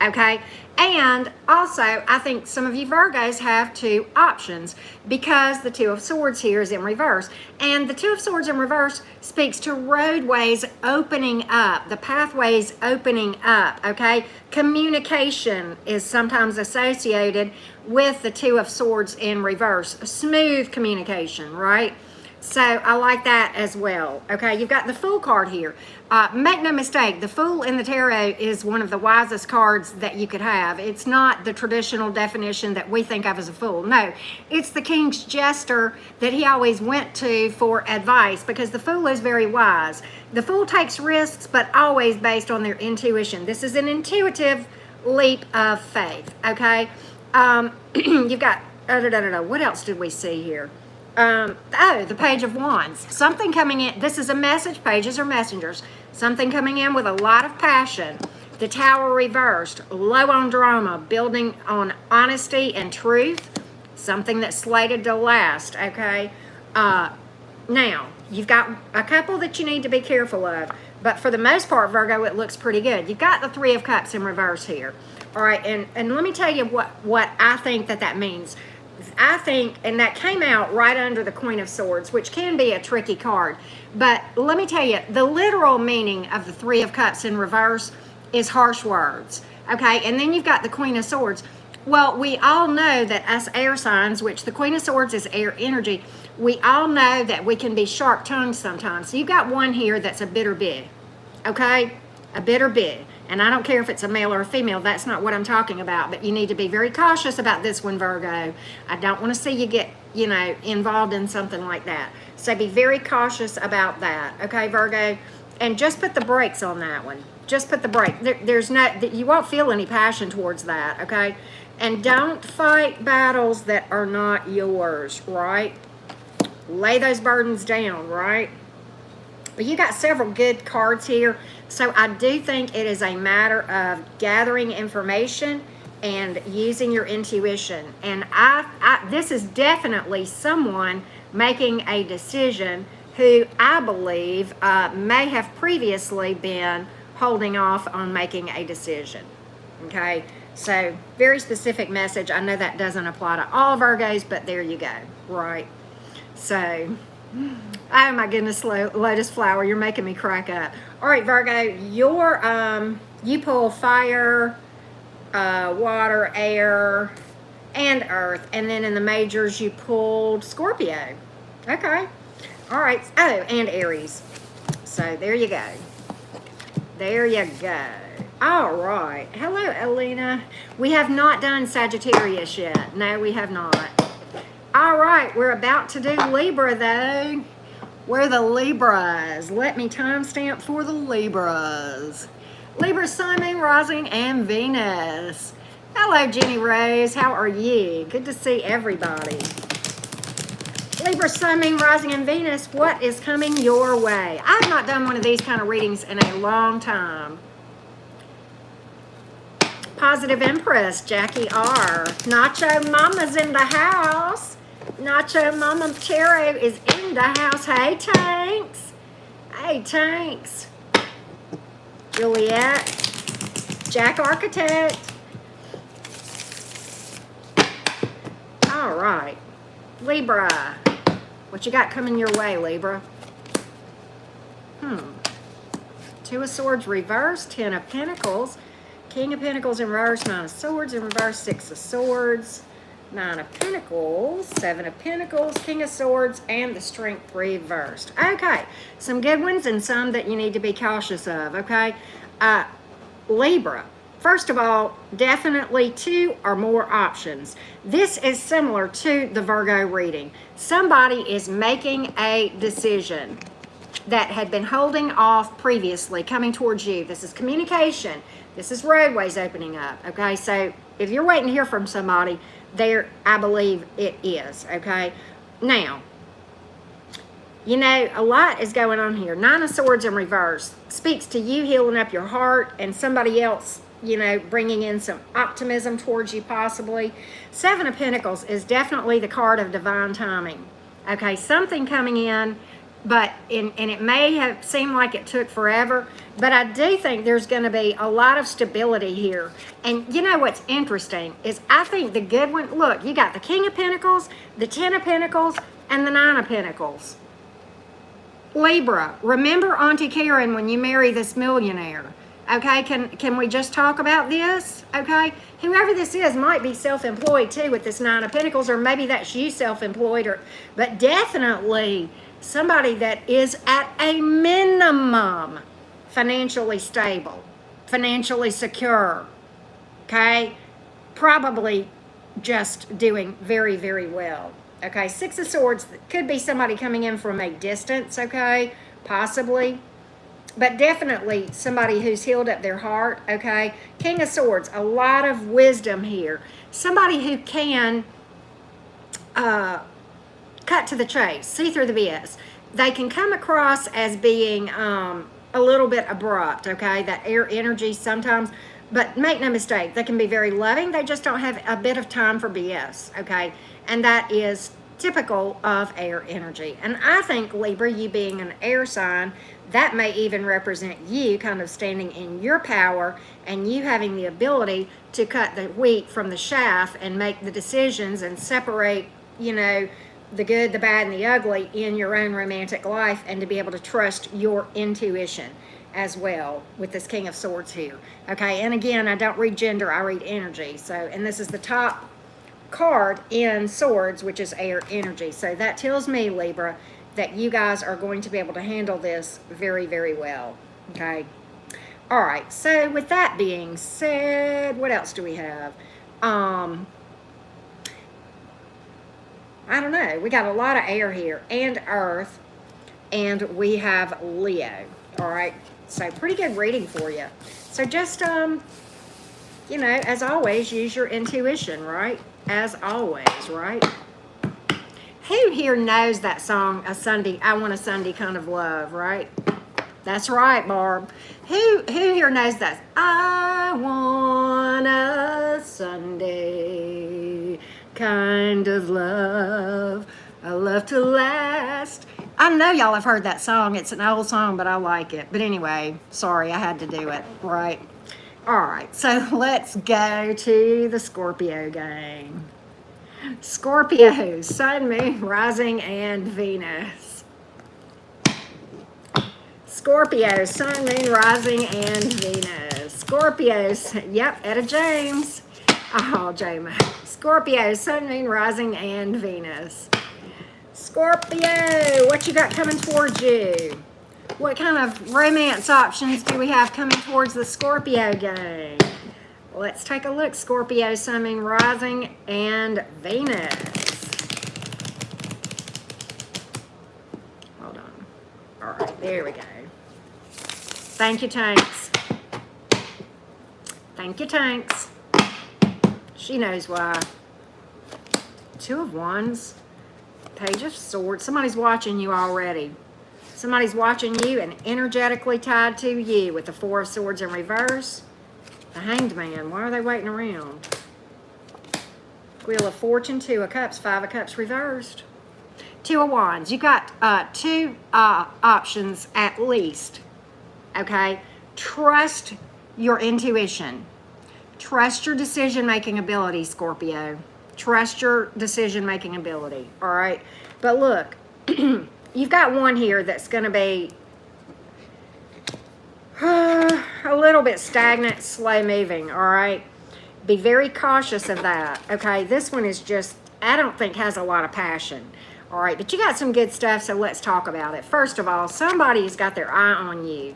okay? And also, I think some of you Virgos have 2 options because the 2 of Swords here is in reverse. And the 2 of Swords in reverse speaks to roadways opening up, the pathways opening up, okay? Communication is sometimes associated with the 2 of Swords in reverse. Smooth communication, right? So I like that as well. Okay, you've got the Fool card here. Make no mistake, the Fool in the tarot is one of the wisest cards that you could have. It's not the traditional definition that we think of as a fool. No, it's the King's Jester that he always went to for advice because the Fool is very wise. The Fool takes risks, but always based on their intuition. This is an intuitive leap of faith, okay? You've got, what else did we see here? The Page of Wands. Something coming in. This is a message. Pages are messengers. Something coming in with a lot of passion. The Tower reversed. Low on drama. Building on honesty and truth. Something that's slated to last. Okay. Now, you've got a couple that you need to be careful of. But for the most part, Virgo, it looks pretty good. You've got the 3 of Cups in reverse here. All right. And let me tell you what I think that means. I think, and that came out right under the Queen of Swords, which can be a tricky card. But let me tell you, the literal meaning of the Three of Cups in reverse is harsh words. Okay, and then you've got the Queen of Swords. Well, we all know that us air signs, which the Queen of Swords is air energy, we all know that we can be sharp-tongued sometimes. So you've got one here that's a bitter big, okay? A bitter big. And I don't care if it's a male or a female, that's not what I'm talking about, but you need to be very cautious about this one, Virgo. I don't want to see you get, involved in something like that. So be very cautious about that, okay, Virgo? And just put the brakes on that one. Just put the brake. There's you won't feel any passion towards that, okay? And don't fight battles that are not yours, right? Lay those burdens down, right? But you got several good cards here. So I do think it is a matter of gathering information and using your intuition. And this is definitely someone making a decision who I believe may have previously been holding off on making a decision. Okay, so very specific message. I know that doesn't apply to all Virgos, but there you go, right? So, oh my goodness, Lotus Flower, you're making me crack up. All right, Virgo, you pull fire, water, air, and earth. And then in the majors, you pulled Scorpio. Okay. All right. Oh, and Aries. So there you go. There you go. All right. Hello, Elena. We have not done Sagittarius yet. No, we have not. All right. We're about to do Libra, though. We're the Libras. Let me timestamp for the Libras. Libra, Sun, Moon, Rising, and Venus. Hello, Jenny Rose. How are you? Good to see everybody. Libra, Sun, Moon, Rising, and Venus, what is coming your way? I've not done one of these kind of readings in a long time. Positive Empress, Jackie R. Nacho Mama's in the house. Nacho Mama Tarot is in the house. Hey, Tanks. Hey, Tanks. Juliet. Jack Architect. All right. Libra. What you got coming your way, Libra? Two of Swords reversed. 10 of Pentacles. King of Pentacles in reverse. 9 of Swords in reverse. 6 of Swords. 9 of Pentacles, 7 of Pentacles, King of Swords, and the Strength reversed. Okay, some good ones and some that you need to be cautious of, okay? Libra, first of all, definitely 2 or more options. This is similar to the Virgo reading. Somebody is making a decision that had been holding off previously, coming towards you. This is communication. This is roadways opening up, okay? So if you're waiting to hear from somebody, there, I believe it is, okay? Now, a lot is going on here. 9 of Swords in reverse speaks to you healing up your heart and somebody else, bringing in some optimism towards you possibly. 7 of Pentacles is definitely the card of divine timing, okay? Something coming in, and it may have seemed like it took forever, but I do think there's going to be a lot of stability here. And what's interesting is I think the good one, look, you got the King of Pentacles, the 10 of Pentacles, and the 9 of Pentacles. Libra, remember Auntie Karen when you marry this millionaire. Okay, can we just talk about this? Okay, whoever this is might be self-employed too with this 9 of Pentacles, or maybe that's you self-employed, but definitely somebody that is at a minimum financially stable, financially secure, okay? Probably just doing very, very well, okay? 6 of Swords could be somebody coming in from a distance, okay? Possibly, but definitely somebody who's healed up their heart, okay? King of Swords, a lot of wisdom here. Somebody who can cut to the chase, see through the BS. They can come across as being a little bit abrupt, okay? That air energy sometimes, but make no mistake, they can be very loving. They just don't have a bit of time for BS, okay? And that is typical of air energy. And I think, Libra, you being an air sign, that may even represent you kind of standing in your power and you having the ability to cut the wheat from the chaff and make the decisions and separate, the good, the bad, and the ugly in your own romantic life, and to be able to trust your intuition as well with this King of Swords here. Okay, and again, I don't read gender, I read energy. So, and this is the top card in Swords, which is air energy. So that tells me, Libra, that you guys are going to be able to handle this very, very well. Okay. All right. So with that being said, what else do we have? I don't know. We got a lot of air here and earth, and we have Leo. All right. So pretty good reading for you. So just, as always, use your intuition, right? As always, right? Who here knows that song, A Sunday, I Want a Sunday Kind of Love, right? That's right, Barb. Who here knows that? I want a Sunday kind of love, a love to last. I know y'all have heard that song. It's an old song, but I like it. But anyway, sorry, I had to do it, right? All right, so let's go to the Scorpio gang. Scorpio, Sun, Moon, Rising, and Venus. Scorpio, Sun, Moon, Rising, and Venus. Scorpios, yep, Etta James. Oh, J-Mo. Scorpio, Sun, Moon, Rising, and Venus. Scorpio, what you got coming towards you? What kind of romance options do we have coming towards the Scorpio gang? Let's take a look. Scorpio, Sun, Moon, Rising, and Venus. Hold on. All right, there we go. Thank you, Tanks. Thank you, Tanks. She knows why. Two of Wands. Page of Swords. Somebody's watching you already. Somebody's watching you and energetically tied to you with the Four of Swords in reverse. The Hanged Man. Why are they waiting around? Wheel of Fortune, Two of Cups, Five of Cups reversed. Two of Wands. You got two options at least. Okay? Trust your intuition. Trust your decision-making ability, Scorpio. Trust your decision-making ability. All right? But look, you've got one here that's going to be a little bit stagnant, slow moving, all right? Be very cautious of that, okay? This one is just, I don't think has a lot of passion, all right? But you got some good stuff, so let's talk about it. First of all, somebody's got their eye on you.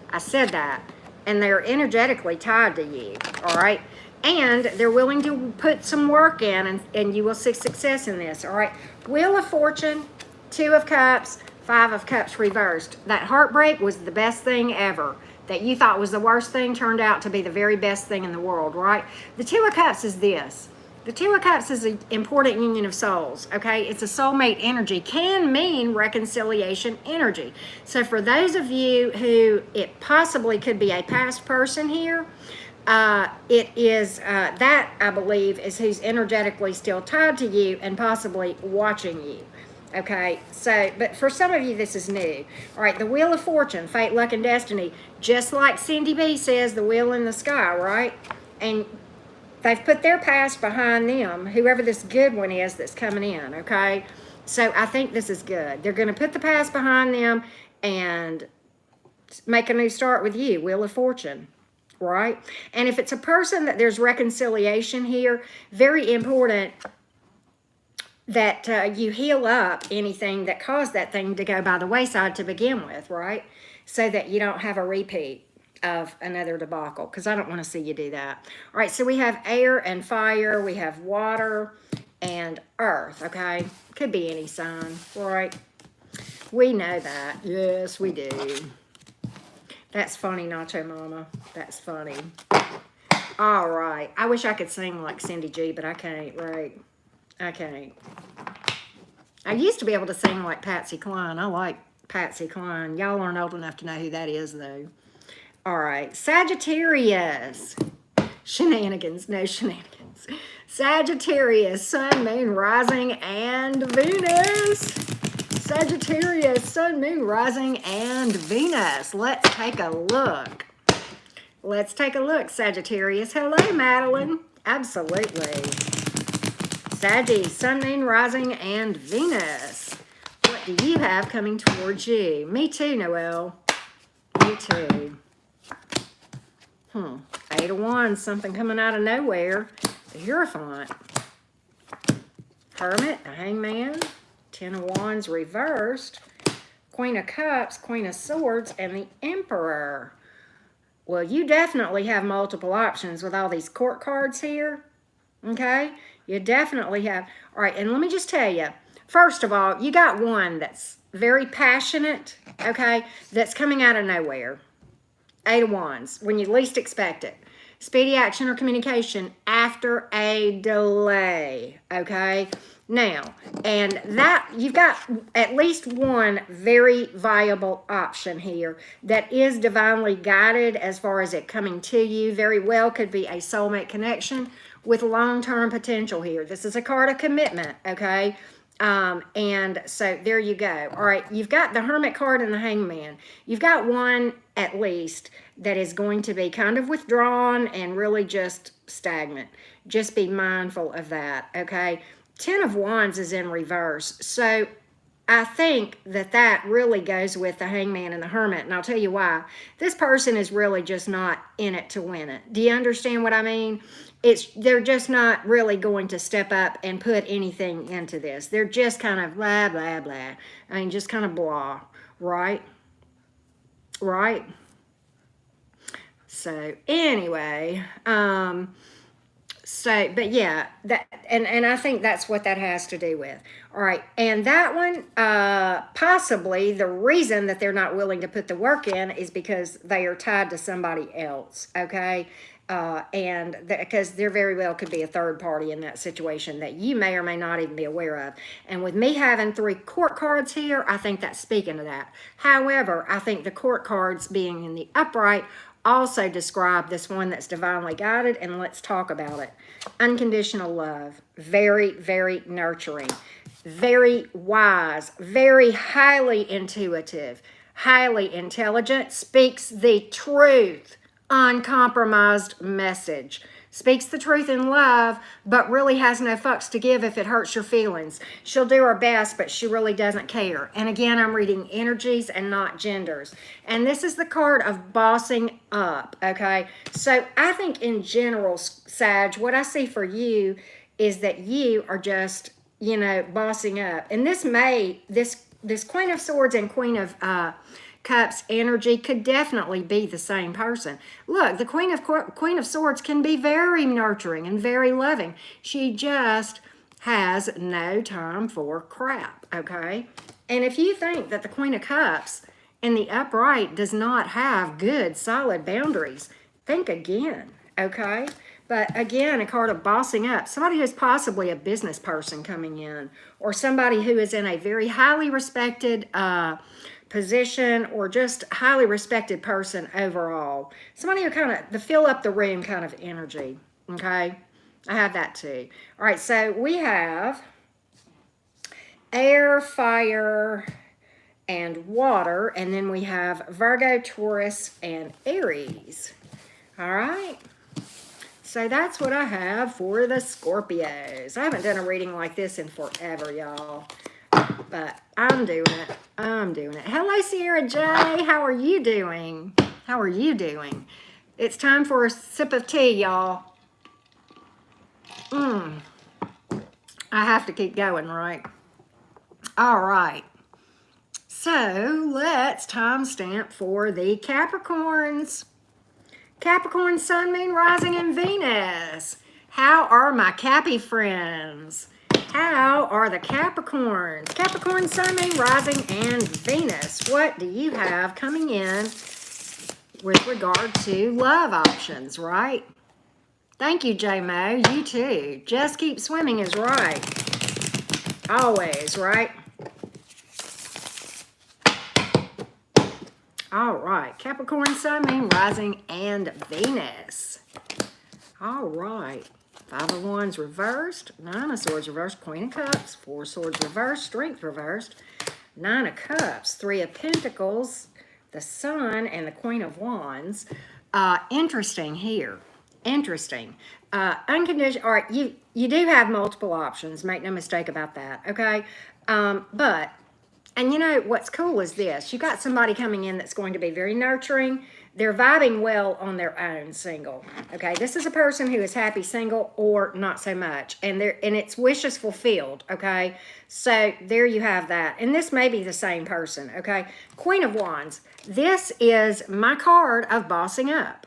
I said that. And they're energetically tied to you, all right? And they're willing to put some work in, and you will see success in this, all right? Wheel of Fortune, Two of Cups, Five of Cups reversed. That heartbreak was the best thing ever. That you thought was the worst thing turned out to be the very best thing in the world, right? The Two of Cups is this. The Two of Cups is an important union of souls, okay? It's a soulmate energy. Can mean reconciliation energy. So for those of you who it possibly could be a past person here, it is that, I believe, is who's energetically still tied to you and possibly watching you. Okay, so, but for some of you, this is new. All right, the Wheel of Fortune, Fate, Luck, and Destiny, just like Cindy B says, the wheel in the sky, right? And they've put their past behind them, whoever this good one is that's coming in, okay? So I think this is good. They're going to put the past behind them and make a new start with you, Wheel of Fortune, right? And if it's a person that there's reconciliation here, very important that you heal up anything that caused that thing to go by the wayside to begin with, right? So that you don't have a repeat of another debacle, because I don't want to see you do that. All right, so we have air and fire, we have water and earth, okay? Could be any sign, right? We know that. Yes, we do. That's funny, Nacho Mama. That's funny. All right. I wish I could sing like Cindy G, but I can't, right? I can't. I used to be able to sing like Patsy Cline. I like Patsy Cline. Y'all aren't old enough to know who that is, though. All right. Sagittarius. Shenanigans. No shenanigans. Sagittarius. Sun, Moon, Rising, and Venus. Sagittarius, Sun, Moon, Rising, and Venus. Let's take a look. Let's take a look, Sagittarius. Hello, Madeline. Absolutely. Saggy, Sun, Moon, Rising, and Venus. What do you have coming towards you? Me too, Noelle. Me too. Eight of Wands, something coming out of nowhere. The Hierophant. Hermit, the Hangman. 10 of Wands reversed. Queen of Cups, Queen of Swords, and the Emperor. Well, you definitely have multiple options with all these court cards here. Okay? You definitely have. All right, and let me just tell you. First of all, you got one that's very passionate, okay, that's coming out of nowhere. 8 of Wands, when you least expect it. Speedy action or communication after a delay, okay? Now, and that, you've got at least one very viable option here that is divinely guided as far as it coming to you. Very well could be a soulmate connection with long-term potential here. This is a card of commitment, okay? And so there you go. All right, you've got the Hermit card and the Hangman. You've got one at least that is going to be kind of withdrawn and really just stagnant. Just be mindful of that, okay? 10 of Wands is in reverse. So I think that that really goes with the Hangman and the Hermit, and I'll tell you why. This person is really just not in it to win it. Do you understand what I mean? They're just not really going to step up and put anything into this. They're just kind of blah, blah, blah. I mean, just kind of blah, right? Right? So anyway, but yeah, that and I think that's what that has to do with. All right, and that one, possibly the reason that they're not willing to put the work in is because they are tied to somebody else, okay? And because there very well could be a third party in that situation that you may or may not even be aware of. And with me having 3 court cards here, I think that's speaking to that. However, I think the court cards being in the upright also describe this one that's divinely guided, and let's talk about it. Unconditional love, very, very nurturing, very wise, very highly intuitive, highly intelligent, speaks the truth, uncompromised message. Speaks the truth in love, but really has no fucks to give if it hurts your feelings. She'll do her best, but she really doesn't care. And again, I'm reading energies and not genders. And this is the card of bossing up, okay? So I think in general, Sag, what I see for you is that you are just, you know, bossing up. And this Queen of Swords and Queen of Cups energy could definitely be the same person. Look, the Queen of Swords can be very nurturing and very loving. She just has no time for crap, okay? And if you think that the Queen of Cups in the upright does not have good, solid boundaries, think again, okay? But again, a card of bossing up. Somebody who's possibly a business person coming in, or somebody who is in a very highly respected position, or just highly respected person overall. Somebody who kind of, the fill up the room kind of energy, okay? I have that too. All right, so we have air, fire, and water, and then we have Virgo, Taurus, and Aries. All right? So that's what I have for the Scorpios. I haven't done a reading like this in forever, y'all. But I'm doing it. I'm doing it. Hello, Sierra J. How are you doing? How are you doing? It's time for a sip of tea, y'all. I have to keep going, right? All right. So let's timestamp for the Capricorns. Capricorn, Sun, Moon, Rising, and Venus. How are my Cappy friends? How are the Capricorns? Capricorn, Sun, Moon, Rising, and Venus. What do you have coming in with regard to love options, right? Thank you, J-Mo. You too. Just keep swimming is right. Always, right? All right. Capricorn, Sun, Moon, Rising, and Venus. All right. 5 of Wands reversed, 9 of Swords reversed, Queen of Cups, 4 of Swords reversed, Strength reversed, Nine of Cups, Three of Pentacles, the Sun, and the Queen of Wands. Interesting here. Interesting. Unconditional. All right, you do have multiple options. Make no mistake about that. Okay, but and you know what's cool is this: you got somebody coming in that's going to be very nurturing. They're vibing well on their own, single. Okay, this is a person who is happy single or not so much, and it's wishes fulfilled. Okay, so there you have that, and this may be the same person. Okay, Queen of Wands. This is my card of bossing up.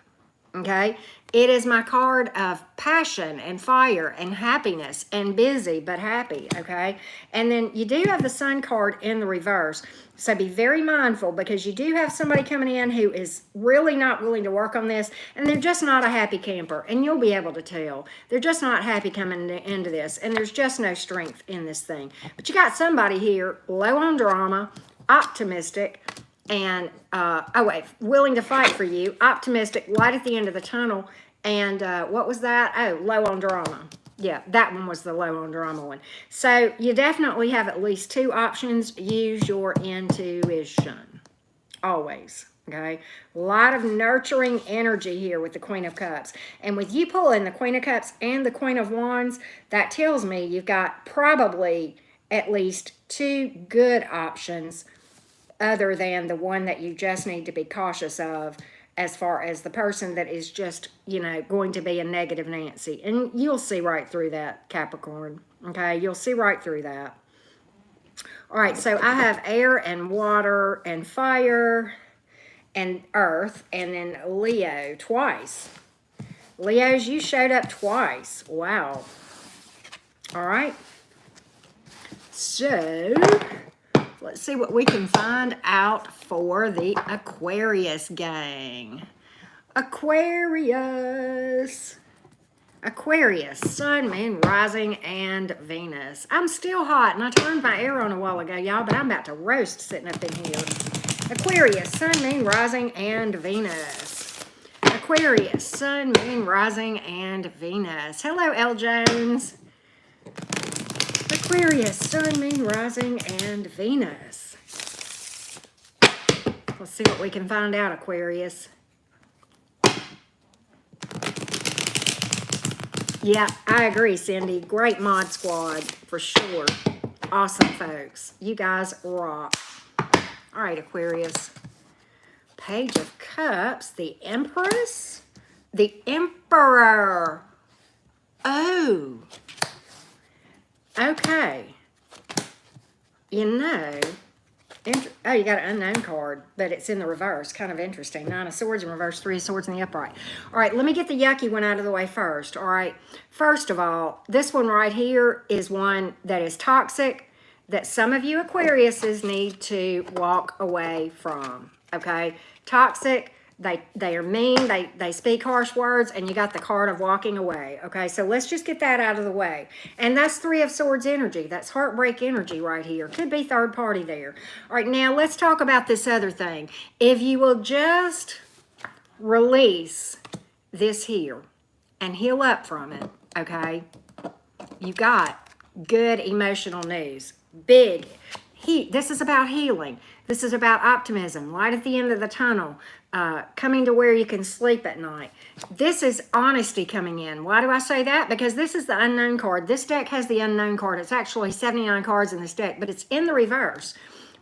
Okay, it is my card of passion and fire and happiness and busy but happy. Okay, and then you do have the Sun card in the reverse, so be very mindful because you do have somebody coming in who is really not willing to work on this, and they're just not a happy camper, and you'll be able to tell. They're just not happy coming into this, and there's just no strength in this thing. But you got somebody here low on drama, optimistic, and willing to fight for you, optimistic, light at the end of the tunnel, and what was that? Oh, low on drama. Yeah, that one was the low on drama one. So you definitely have at least two options. Use your intuition, always. Okay, a lot of nurturing energy here with the Queen of Cups, and with you pulling the Queen of Cups and the Queen of Wands, that tells me you've got probably at least two good options other than the one that you just need to be cautious of as far as the person that is just, going to be a negative Nancy. And you'll see right through that, Capricorn. Okay, you'll see right through that. All right, so I have air and water and fire and earth, and then Leo twice. Leos, you showed up twice. Wow. All right. So let's see what we can find out for the Aquarius gang. Aquarius, Sun, Moon, Rising, and Venus. I'm still hot, and I turned my air on a while ago, y'all, but I'm about to roast sitting up in here. Aquarius, Sun, Moon, Rising, and Venus. Aquarius, Sun, Moon, Rising, and Venus. Hello, L. Jones. Aquarius, Sun, Moon, Rising, and Venus. Let's see what we can find out, Aquarius. Yeah, I agree, Cindy. Great mod squad, for sure. Awesome, folks. You guys rock. All right, Aquarius. Page of Cups, the Empress, the Emperor. Oh. Okay. You got an unknown card, but it's in the reverse. Kind of interesting. Nine of Swords in reverse, Three of Swords in the upright. All right, let me get the yucky one out of the way first. All right. First of all, this one right here is one that is toxic that some of you Aquariuses need to walk away from. Okay? Toxic. They are mean, they speak harsh words, and you got the card of walking away. Okay, so let's just get that out of the way. And that's Three of Swords energy. That's heartbreak energy right here. Could be third party there. All right, now let's talk about this other thing. If you will just release this here and heal up from it, okay, you got good emotional news. Big. This is about healing. This is about optimism, light at the end of the tunnel, coming to where you can sleep at night. This is honesty coming in. Why do I say that? Because this is the unknown card. This deck has the unknown card. It's actually 79 cards in this deck, but it's in the reverse.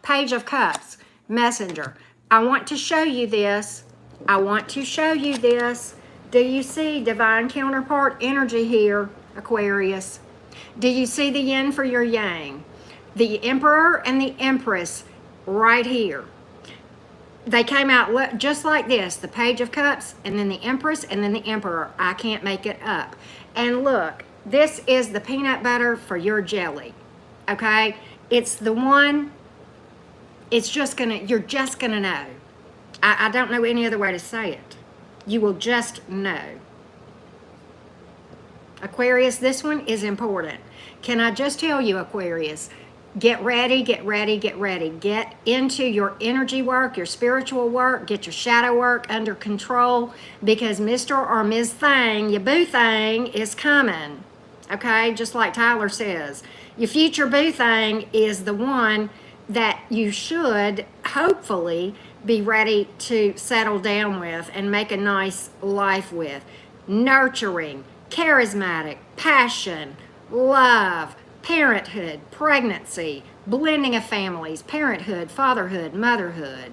Page of Cups, Messenger. I want to show you this. I want to show you this. Do you see divine counterpart energy here, Aquarius? Do you see the yin for your yang? The Emperor and the Empress right here. They came out just like this. The Page of Cups, and then the Empress, and then the Emperor. I can't make it up. And look, this is the peanut butter for your jelly. Okay? It's the one, you're just gonna know. I don't know any other way to say it. You will just know. Aquarius, this one is important. Can I just tell you, Aquarius, get ready, get ready, get ready. Get into your energy work, your spiritual work, get your shadow work under control, because Mr. or Ms. Thing, your boo thing, is coming. Okay, just like Tyler says. Your future boo thing is the one that you should hopefully be ready to settle down with and make a nice life with. Nurturing, charismatic, passion, love, parenthood, pregnancy, blending of families, parenthood, fatherhood, motherhood.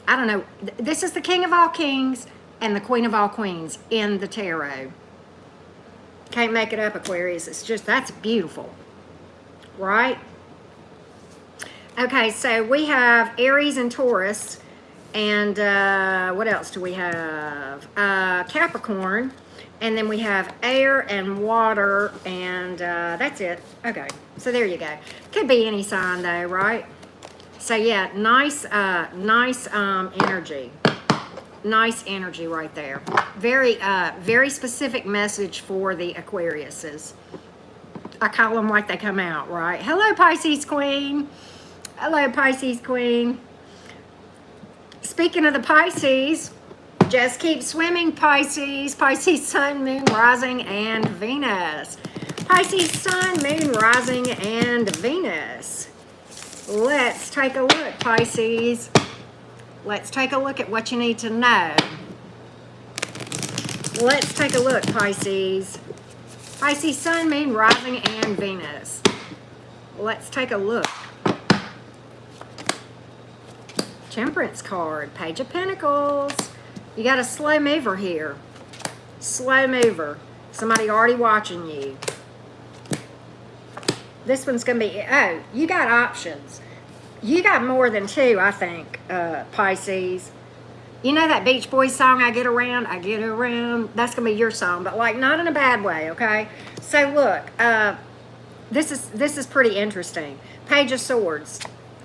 I don't know. This is the King of all kings and the Queen of all queens in the tarot. Can't make it up, Aquarius. It's just, that's beautiful, right? Okay, so we have Aries and Taurus, and what else do we have? Capricorn, and then we have air and water, and that's it. Okay, so there you go. Could be any sign though, right? So yeah, nice energy. Nice energy right there. Very specific message for the Aquariuses. I call them like they come out, right? Hello, Pisces Queen. Hello, Pisces Queen. Speaking of the Pisces, just keep swimming, Pisces. Pisces Sun, Moon, Rising, and Venus. Pisces Sun, Moon, Rising, and Venus. Let's take a look, Pisces. Let's take a look at what you need to know. Let's take a look, Pisces. Pisces Sun, Moon, Rising, and Venus. Let's take a look. Temperance card, Page of Pentacles. You got a slow mover here. Slow mover. Somebody already watching you. This one's going to be, oh, you got options. You got more than two, I think, Pisces. You know that Beach Boys song, I Get Around, I Get Around? That's going to be your song, but like not in a bad way, okay? So look, this is pretty interesting. Page of Swords.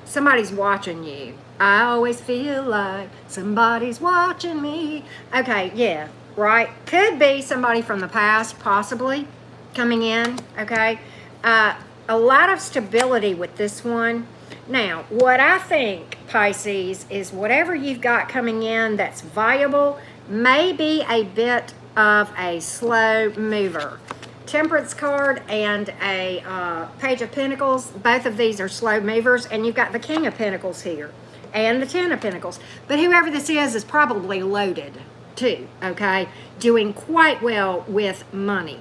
Somebody's watching you. I always feel like somebody's watching me. Okay, yeah, right? Could be somebody from the past, possibly, coming in, okay? A lot of stability with this one. Now, what I think, Pisces, is whatever you've got coming in that's viable may be a bit of a slow mover. Temperance card and a Page of Pentacles, both of these are slow movers, and you've got the King of Pentacles here and the Ten of Pentacles. But whoever this is probably loaded too, okay? Doing quite well with money.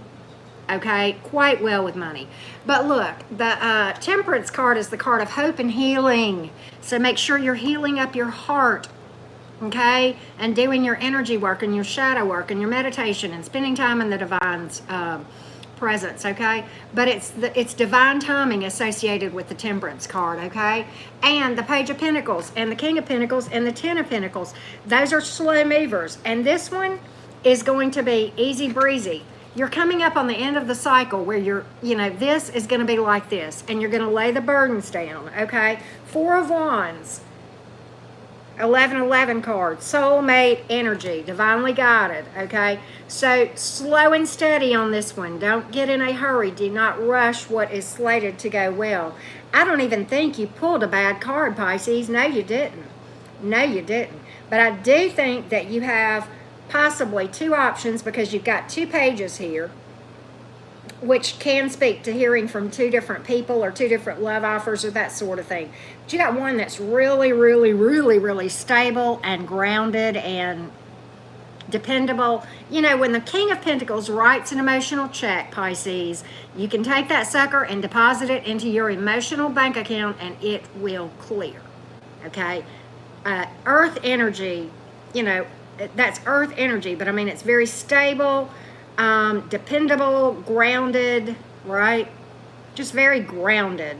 Okay, quite well with money. But look, the Temperance card is the card of hope and healing. So make sure you're healing up your heart, okay? And doing your energy work and your shadow work and your meditation and spending time in the divine's presence, okay? But it's divine timing associated with the Temperance card, okay? And the Page of Pentacles and the King of Pentacles and the Ten of Pentacles. Those are slow movers. And this one is going to be easy breezy. You're coming up on the end of the cycle where this is going to be like this, and you're going to lay the burdens down, okay? Four of Wands, 1111 card, soulmate energy, divinely guided, okay? So slow and steady on this one. Don't get in a hurry. Do not rush what is slated to go well. I don't even think you pulled a bad card, Pisces. No, you didn't. No, you didn't. But I do think that you have possibly two options, because you've got two pages here, which can speak to hearing from two different people or two different love offers or that sort of thing. But you got one that's really, really, really, really stable and grounded and dependable. You know, when the King of Pentacles writes an emotional check, Pisces, you can take that sucker and deposit it into your emotional bank account and it will clear, okay? Earth energy, that's earth energy, but I mean, it's very stable, dependable, grounded, right? Just very grounded,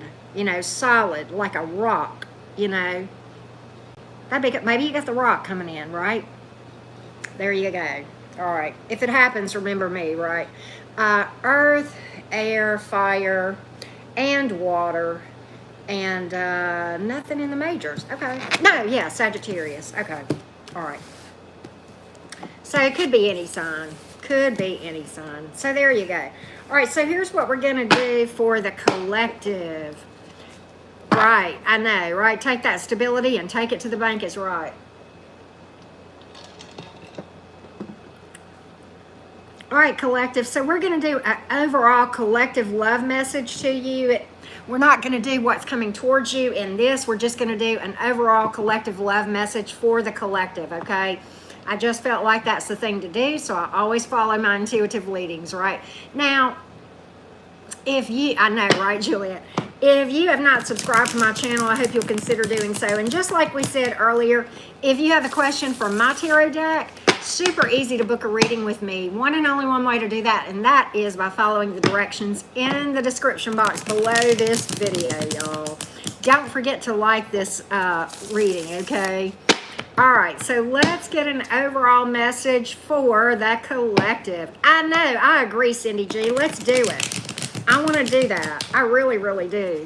solid, like a rock, Maybe you got the rock coming in, right? There you go. All right. If it happens, remember me, right? Earth, air, fire, and water, and nothing in the majors. Okay. No, yeah, Sagittarius. Okay. All right. So it could be any sign. Could be any sign. So there you go. All right, so here's what we're going to do for the collective. Right, I know, right? Take that stability and take it to the bank is right. All right, collective. So we're going to do an overall collective love message to you. We're not going to do what's coming towards you in this. We're just going to do an overall collective love message for the collective, okay? I just felt like that's the thing to do, so I always follow my intuitive leadings, right? Now, if you, I know, right, Juliet? If you have not subscribed to my channel, I hope you'll consider doing so. And just like we said earlier, if you have a question for my tarot deck, super easy to book a reading with me. One and only one way to do that, and that is by following the directions in the description box below this video, y'all. Don't forget to like this reading, okay? All right, so let's get an overall message for the collective. I know, I agree, Cindy G. Let's do it. I want to do that. I really, really do.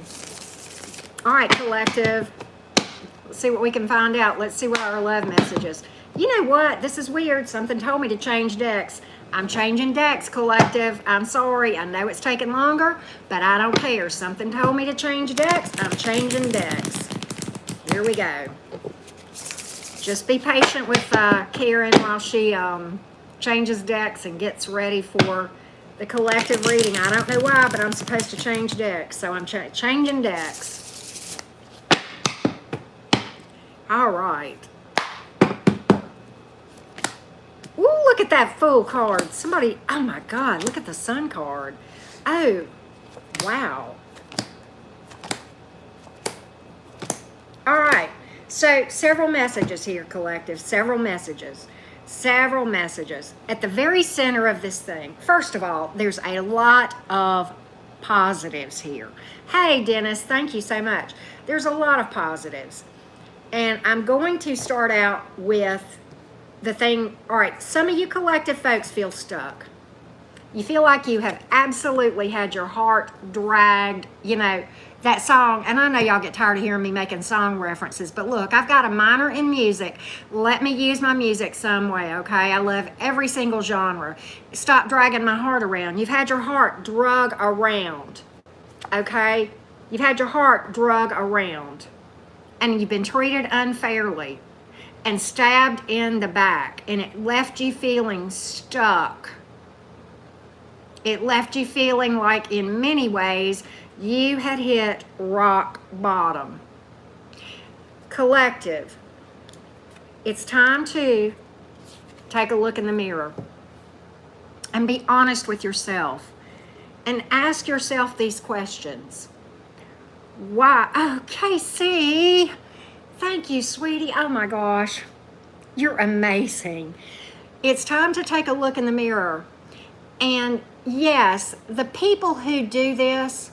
All right, collective. Let's see what we can find out. Let's see what our love message is. You know what? This is weird. Something told me to change decks. I'm changing decks, collective. I'm sorry. I know it's taking longer, but I don't care. Something told me to change decks. I'm changing decks. Here we go. Just be patient with Karen while she changes decks and gets ready for the collective reading. I don't know why, but I'm supposed to change decks, so I'm changing decks. All right. Ooh, look at that Fool card. Somebody, oh my God, look at the Sun card. Oh, wow. All right. So, several messages here, collective. Several messages. Several messages. At the very center of this thing, first of all, there's a lot of positives here. Hey, Dennis, thank you so much. There's a lot of positives. And I'm going to start out with the thing. All right, some of you collective folks feel stuck. You feel like you have absolutely had your heart dragged, you know, that song, and I know y'all get tired of hearing me making song references, but look, I've got a minor in music. Let me use my music some way, okay? I love every single genre. Stop dragging my heart around. You've had your heart drug around, okay? You've had your heart drug around, and you've been treated unfairly and stabbed in the back, and it left you feeling stuck. It left you feeling like, in many ways, you had hit rock bottom. Collective, it's time to take a look in the mirror and be honest with yourself and ask yourself these questions. Why? Oh, Casey, thank you, sweetie. Oh my gosh, you're amazing. It's time to take a look in the mirror. And yes, the people who do this,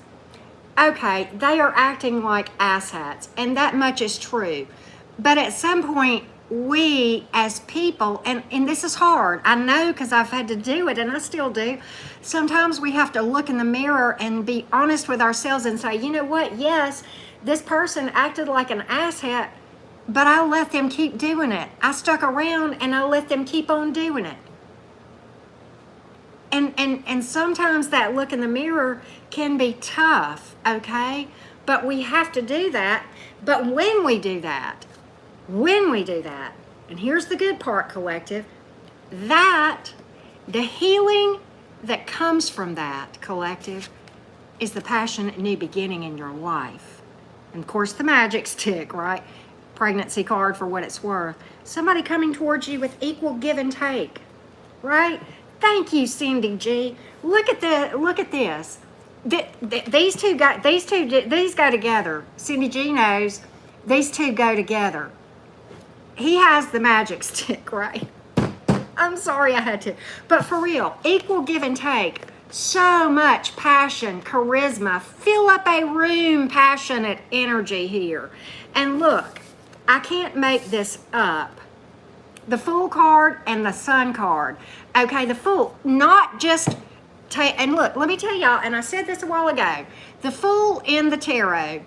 okay, they are acting like asshats, and that much is true. But at some point, we as people, and this is hard, I know, because I've had to do it, and I still do. Sometimes we have to look in the mirror and be honest with ourselves and say, you know what, yes, this person acted like an asshat, but I let them keep doing it. I stuck around and I let them keep on doing it. And sometimes that look in the mirror can be tough, okay? But we have to do that. But when we do that, and here's the good part, collective, that the healing that comes from that, collective, is the passionate new beginning in your life. And of course, the magic stick, right? Pregnancy card for what it's worth. Somebody coming towards you with equal give and take, right? Thank you, Cindy G. Look at this. These go together. Cindy G knows these two go together. He has the magic stick, right? I'm sorry I had to. But for real, equal give and take. So much passion, charisma. Fill up a room, passionate energy here. And look, I can't make this up. The Fool card and the Sun card. Okay, the Fool, not just, and look, let me tell y'all, and I said this a while ago, the Fool in the tarot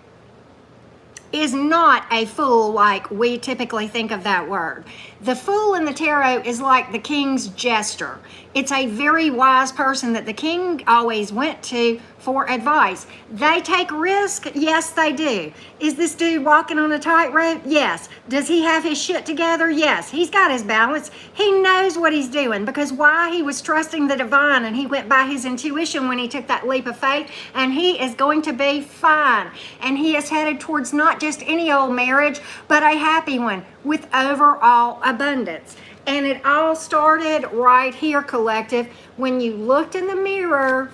is not a fool like we typically think of that word. The Fool in the tarot is like the king's jester. It's a very wise person that the king always went to for advice. They take risk? Yes, they do. Is this dude walking on a tightrope? Yes. Does he have his shit together? Yes. He's got his balance. He knows what he's doing, because why? He was trusting the divine, and he went by his intuition when he took that leap of faith, and he is going to be fine. And he is headed towards not just any old marriage, but a happy one with overall abundance. And it all started right here, collective, when you looked in the mirror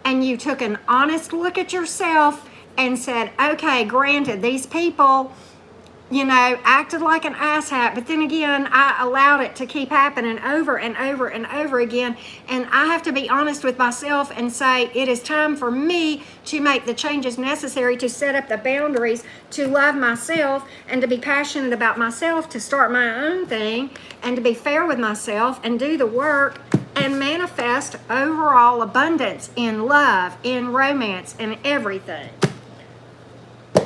and you took an honest look at yourself and said, okay, granted, these people, you know, acted like an asshat, but then again, I allowed it to keep happening over and over and over again. And I have to be honest with myself and say, it is time for me to make the changes necessary to set up the boundaries, to love myself, and to be passionate about myself, to start my own thing, and to be fair with myself and do the work and manifest overall abundance in love, in romance, in everything.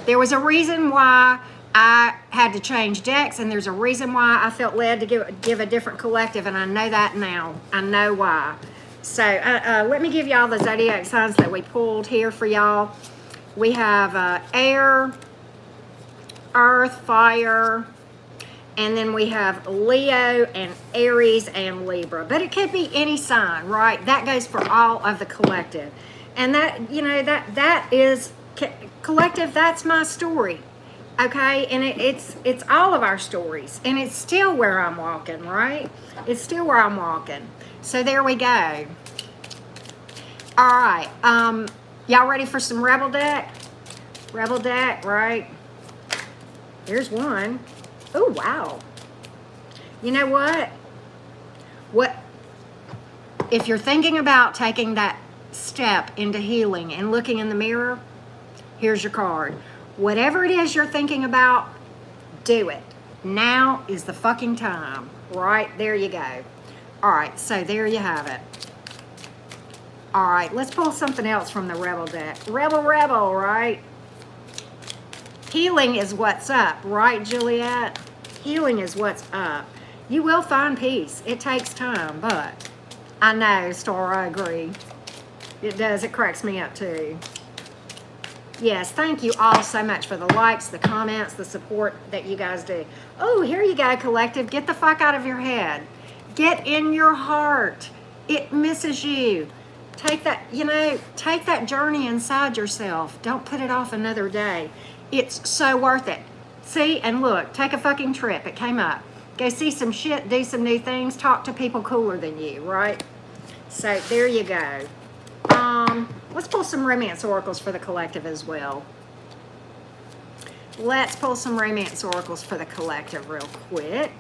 There was a reason why I had to change decks, and there's a reason why I felt led to give a different collective, and I know that now. I know why. So let me give y'all the zodiac signs that we pulled here for y'all. We have air, earth, fire, and then we have Leo and Aries and Libra. But it could be any sign, right? That goes for all of the collective. And that, you know, that is collective. That's my story. Okay, and it's all of our stories, and it's still where I'm walking, right? It's still where I'm walking. So there we go. All right, y'all ready for some Rebel deck? Rebel deck, right? Here's one. Oh, wow. You know what? If you're thinking about taking that step into healing and looking in the mirror, here's your card. Whatever it is you're thinking about, do it. Now is the fucking time. Right, there you go. All right, so there you have it. All right, let's pull something else from the Rebel deck. Rebel, right? Healing is what's up, right, Juliet? Healing is what's up. You will find peace. It takes time, but I know, Star, I agree. It does. It cracks me up, too. Yes, thank you all so much for the likes, the comments, the support that you guys do. Oh, here you go, collective. Get the fuck out of your head. Get in your heart. It misses you. Take that, you know, take that journey inside yourself. Don't put it off another day. It's so worth it. See, and look, take a fucking trip. It came up. Go see some shit, do some new things, talk to people cooler than you, right? So there you go. Let's pull some romance oracles for the collective as well. Let's pull some romance oracles for the collective real quick.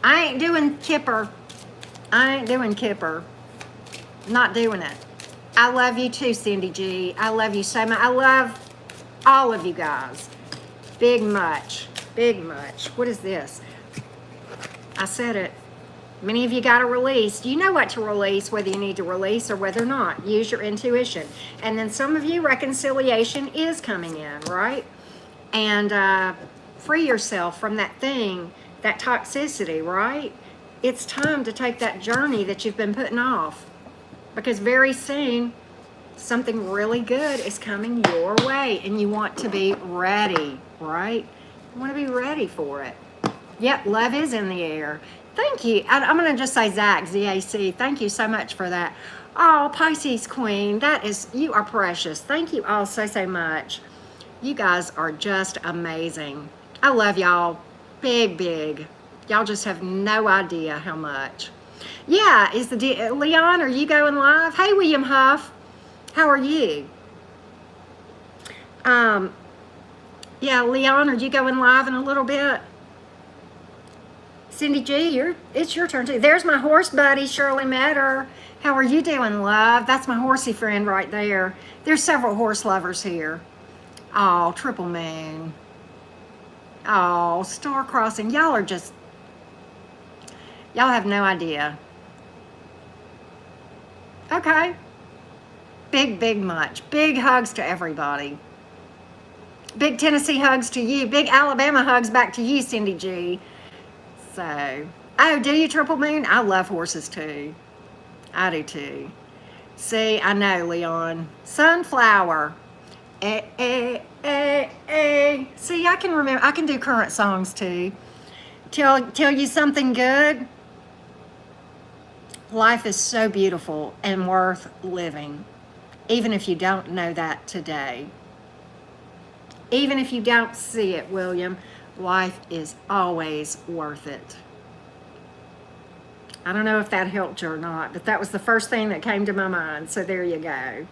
I ain't doing Kipper. Not doing it. I love you too, Cindy G. I love you so much. I love all of you guys. Big much. What is this? I said it. Many of you got to release. You know what to release, whether you need to release or whether not. Use your intuition. And then some of you, reconciliation is coming in, right? And free yourself from that thing, that toxicity, right? It's time to take that journey that you've been putting off. Because very soon, something really good is coming your way. And you want to be ready, right? You want to be ready for it. Yep, love is in the air. Thank you. I'm going to just say Zach, Z-A-C. Thank you so much for that. Oh, Pisces Queen, you are precious. Thank you all so much. You guys are just amazing. I love y'all. Big. Y'all just have no idea how much. Yeah, Leon, are you going live? Hey, William Huff. How are you? Yeah, Leon, are you going live in a little bit? Cindy G, it's your turn too. There's my horse buddy, Shirley Metter. How are you doing, love? That's my horsey friend right there. There's several horse lovers here. Oh, Triple Moon. Oh, Star Crossing. Y'all have no idea. Okay. Big much. Big hugs to everybody. Big Tennessee hugs to you. Big Alabama hugs back to you, Cindy G. So, oh, do you, Triple Moon? I love horses too. I do too. See, I know, Leon. Sunflower. Eh, eh, eh, eh. See, I can remember. I can do current songs too. Tell you something good. Life is so beautiful and worth living, even if you don't know that today. Even if you don't see it, William, life is always worth it. I don't know if that helped you or not, but that was the first thing that came to my mind. So there you go.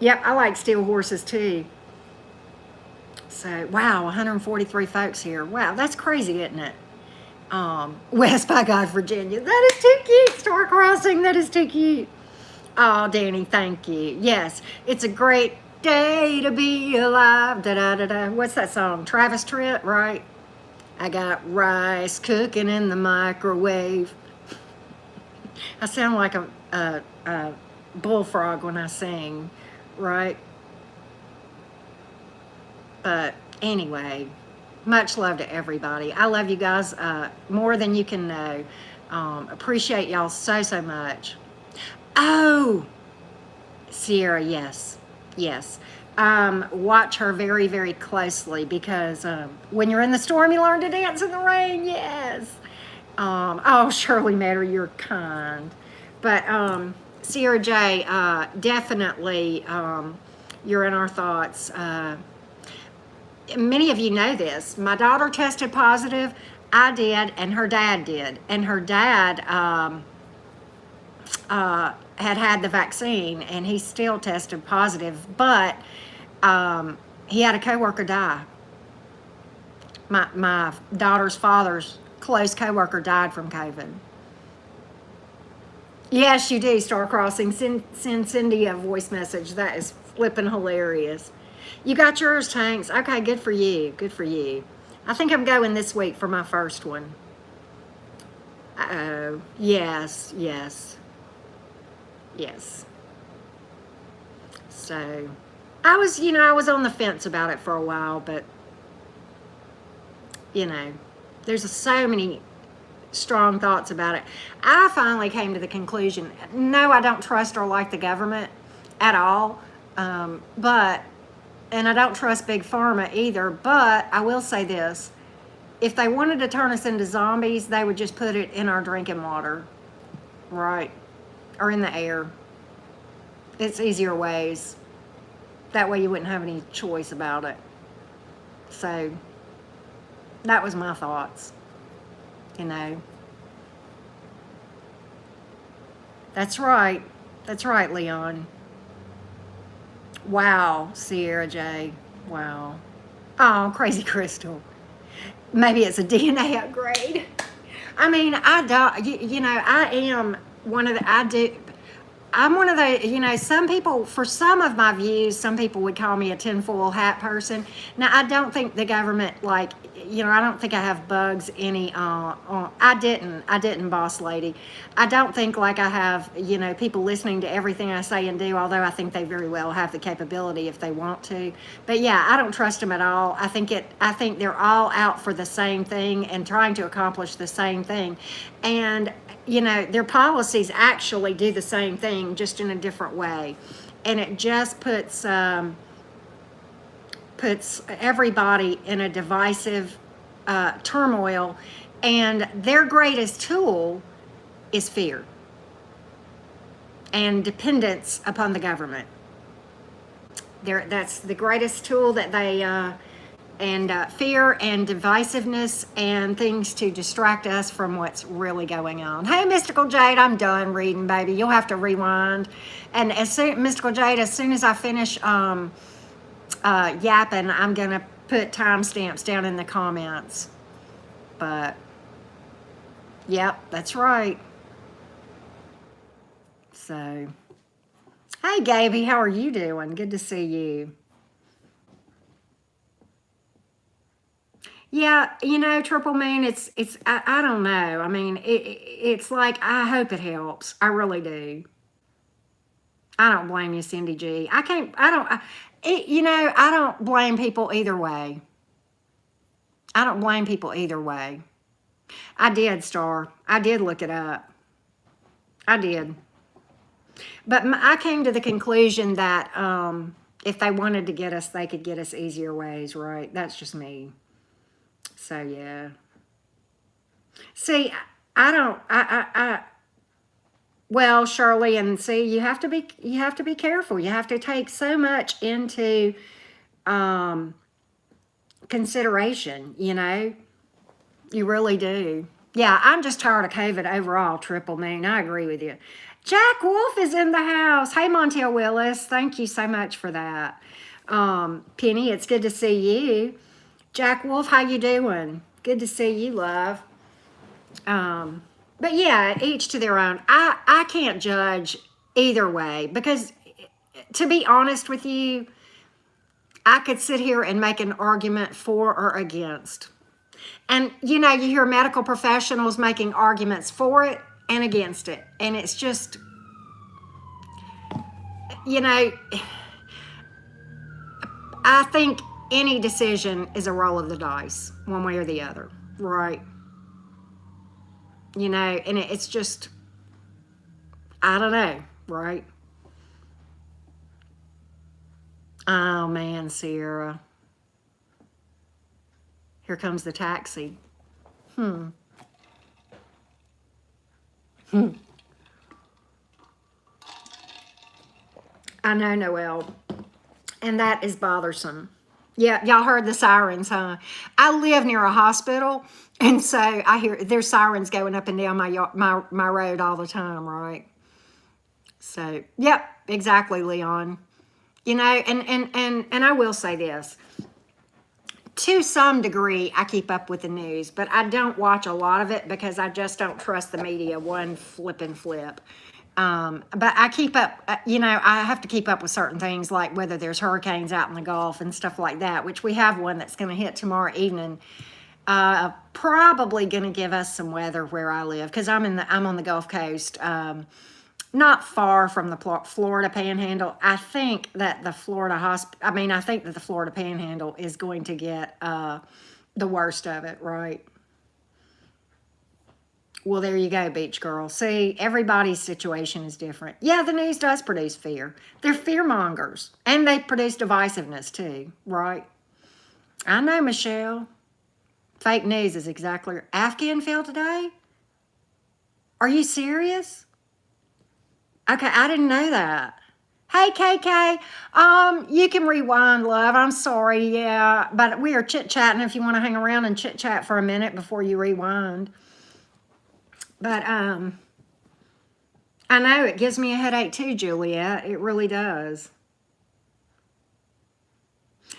Yep, I like steel horses too. So, wow, 143 folks here. Wow, that's crazy, isn't it? West by God, Virginia. That is too cute. Star Crossing, that is too cute. Oh, Danny, thank you. Yes, it's a great day to be alive. Da da da da. What's that song? Travis Tritt, right? I got rice cooking in the microwave. I sound like a bullfrog when I sing, right? But anyway, much love to everybody. I love you guys more than you can know. Appreciate y'all so, so much. Oh, Sierra, yes, yes. Watch her very, very closely because when you're in the storm, you learn to dance in the rain. Yes. Oh, Shirley Matter, you're kind. But Sierra J, definitely you're in our thoughts. Many of you know this. My daughter tested positive. I did, and her dad did. And her dad had the vaccine, and he still tested positive. But he had a coworker die. My daughter's father's close coworker died from COVID. Yes, you do, Star Crossing. Send Cindy a voice message. That is flipping hilarious. You got yours, Tanks. Okay, good for you. Good for you. I think I'm going this week for my first one. Uh-oh. Yes, yes, yes. So, I was on the fence about it for a while, but, there's so many strong thoughts about it. I finally came to the conclusion, no, I don't trust or like the government at all, and I don't trust Big Pharma either, but I will say this. If they wanted to turn us into zombies, they would just put it in our drinking water, right? Or in the air. It's easier ways. That way you wouldn't have any choice about it. So, that was my thoughts. That's right. That's right, Leon. Wow, Sierra J. Wow. Oh, Crazy Crystal. Maybe it's a DNA upgrade. I mean, I don't, I am one of the, I'm one of the, some people, for some of my views, some people would call me a tinfoil hat person. Now, I don't think the government, I don't think I have bugs any, I didn't, boss lady. I don't think like I have, people listening to everything I say and do, although I think they very well have the capability if they want to. But yeah, I don't trust them at all. I think they're all out for the same thing and trying to accomplish the same thing. And their policies actually do the same thing, just in a different way. And it just puts everybody in a divisive turmoil. And their greatest tool is fear and dependence upon the government. That's the greatest tool that they... fear and divisiveness and things to distract us from what's really going on. Hey, Mystical Jade, I'm done reading, baby. You'll have to rewind. And Mystical Jade, as soon as I finish yapping, I'm going to put timestamps down in the comments. But, yep, that's right. So, hey, Gaby, how are you doing? Good to see you. Yeah, Triple Moon, I don't know. I mean, it's like, I hope it helps. I really do. I don't blame you, Cindy G. I don't blame people either way. I don't blame people either way. I did, Star. I did look it up. I did. But I came to the conclusion that if they wanted to get us, they could get us easier ways, right? That's just me. So, yeah. See, I don't, well, Shirley, and see, you have to be careful. You have to take so much into um, consideration, you know? You really do. Yeah, I'm just tired of COVID overall, Triple Moon. I agree with you. Jack Wolf is in the house. Hey, Montel Willis. Thank you so much for that. Penny, it's good to see you. Jack Wolf, how you doing? Good to see you, love. But yeah, each to their own. I can't judge either way because, to be honest with you, I could sit here and make an argument for or against. And, you know, you hear medical professionals making arguments for it and against it. And it's just, you know, I think any decision is a roll of the dice, one way or the other, right? You know, and it's just, I don't know, right? Oh, man, Sierra. Here comes the taxi. Hmm. I know, Noelle. And that is bothersome. Yeah, y'all heard the sirens, huh? I live near a hospital, and so I hear there's sirens going up and down my road all the time, right? So, yep, exactly, Leon. You know, and I will say this. To some degree, I keep up with the news, but I don't watch a lot of it because I just don't trust the media one flipping flip. But I keep up, you know, I have to keep up with certain things like whether there's hurricanes out in the Gulf and stuff like that, which we have one that's going to hit tomorrow evening. Probably going to give us some weather where I live because I'm on the Gulf Coast, not far from the Florida Panhandle. I think that the I think that the Florida Panhandle is going to get the worst of it, right? Well, there you go, beach girl. See, everybody's situation is different. Yeah, the news does produce fear. They're fear mongers, and they produce divisiveness too, right? I know, Michelle. Fake news is exactly. Afghan fell today? Are you serious? Okay, I didn't know that. Hey, KK. You can rewind, love. I'm sorry, yeah, but we are chit-chatting if you want to hang around and chit-chat for a minute before you rewind. But, I know it gives me a headache too, Juliet. It really does.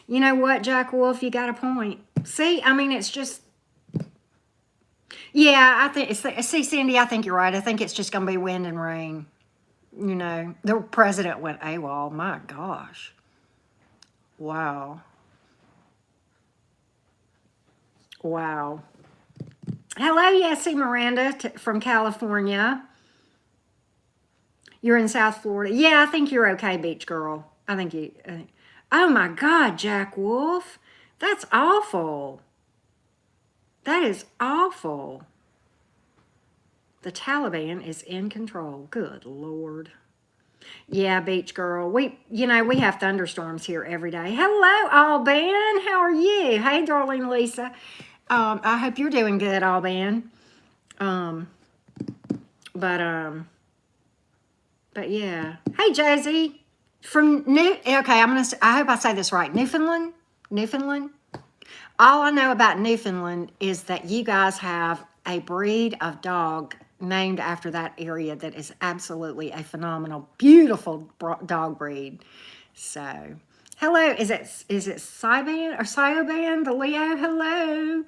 You know what, Jack Wolf? You got a point. See, I mean, it's just, yeah, I think, see, Cindy, I think you're right. I think it's just going to be wind and rain. You know, the president went AWOL. My gosh. Wow. Wow. Hello, Yessie Miranda from California. You're in South Florida. Yeah, I think you're okay, beach girl. I think you. Oh my God, Jack Wolf. That's awful. That is awful. The Taliban is in control. Good Lord. Yeah, beach girl. We have thunderstorms here every day. Hello, Alban. How are you? Hey, darling Lisa. I hope you're doing good, Alban. But yeah. Hey, Josie. From I hope I say this right. Newfoundland? Newfoundland? All I know about Newfoundland is that you guys have a breed of dog named after that area that is absolutely a phenomenal, beautiful dog breed. So, hello, is it Cyoban or Cyoban, the Leo? Hello.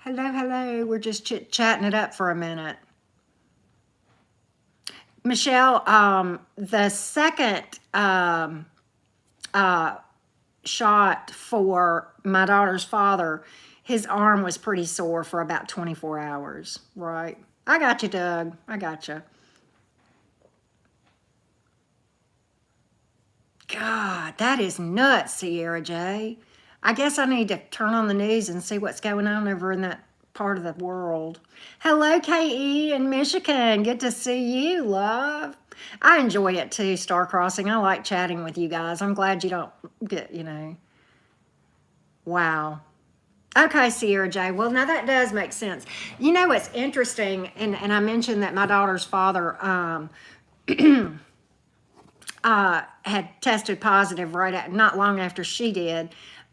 Hello. We're just chatting it up for a minute. Michelle, the second shot for my daughter's father, his arm was pretty sore for about 24 hours, right? I got you, Doug. I got you. God, that is nuts, Sierra J. I guess I need to turn on the news and see what's going on over in that part of the world. Hello, KE in Michigan. Good to see you, love. I enjoy it too, Star Crossing. I like chatting with you guys. I'm glad you don't get, wow. Okay, Sierra J. Well, now that does make sense. You know what's interesting, and I mentioned that my daughter's father had tested positive not long after she did,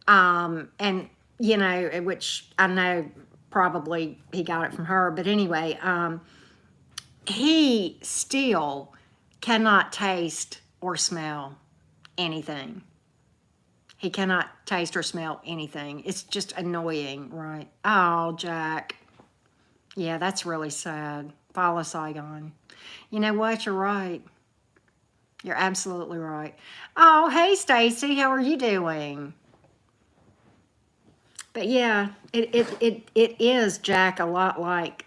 and which I know probably he got it from her, but anyway, he still cannot taste or smell anything. He cannot taste or smell anything. It's just annoying, right? Oh, Jack. Yeah, that's really sad. Follow Saigon. You know what? You're right. You're absolutely right. Oh, hey, Stacy. How are you doing? But yeah, it is, Jack, a lot like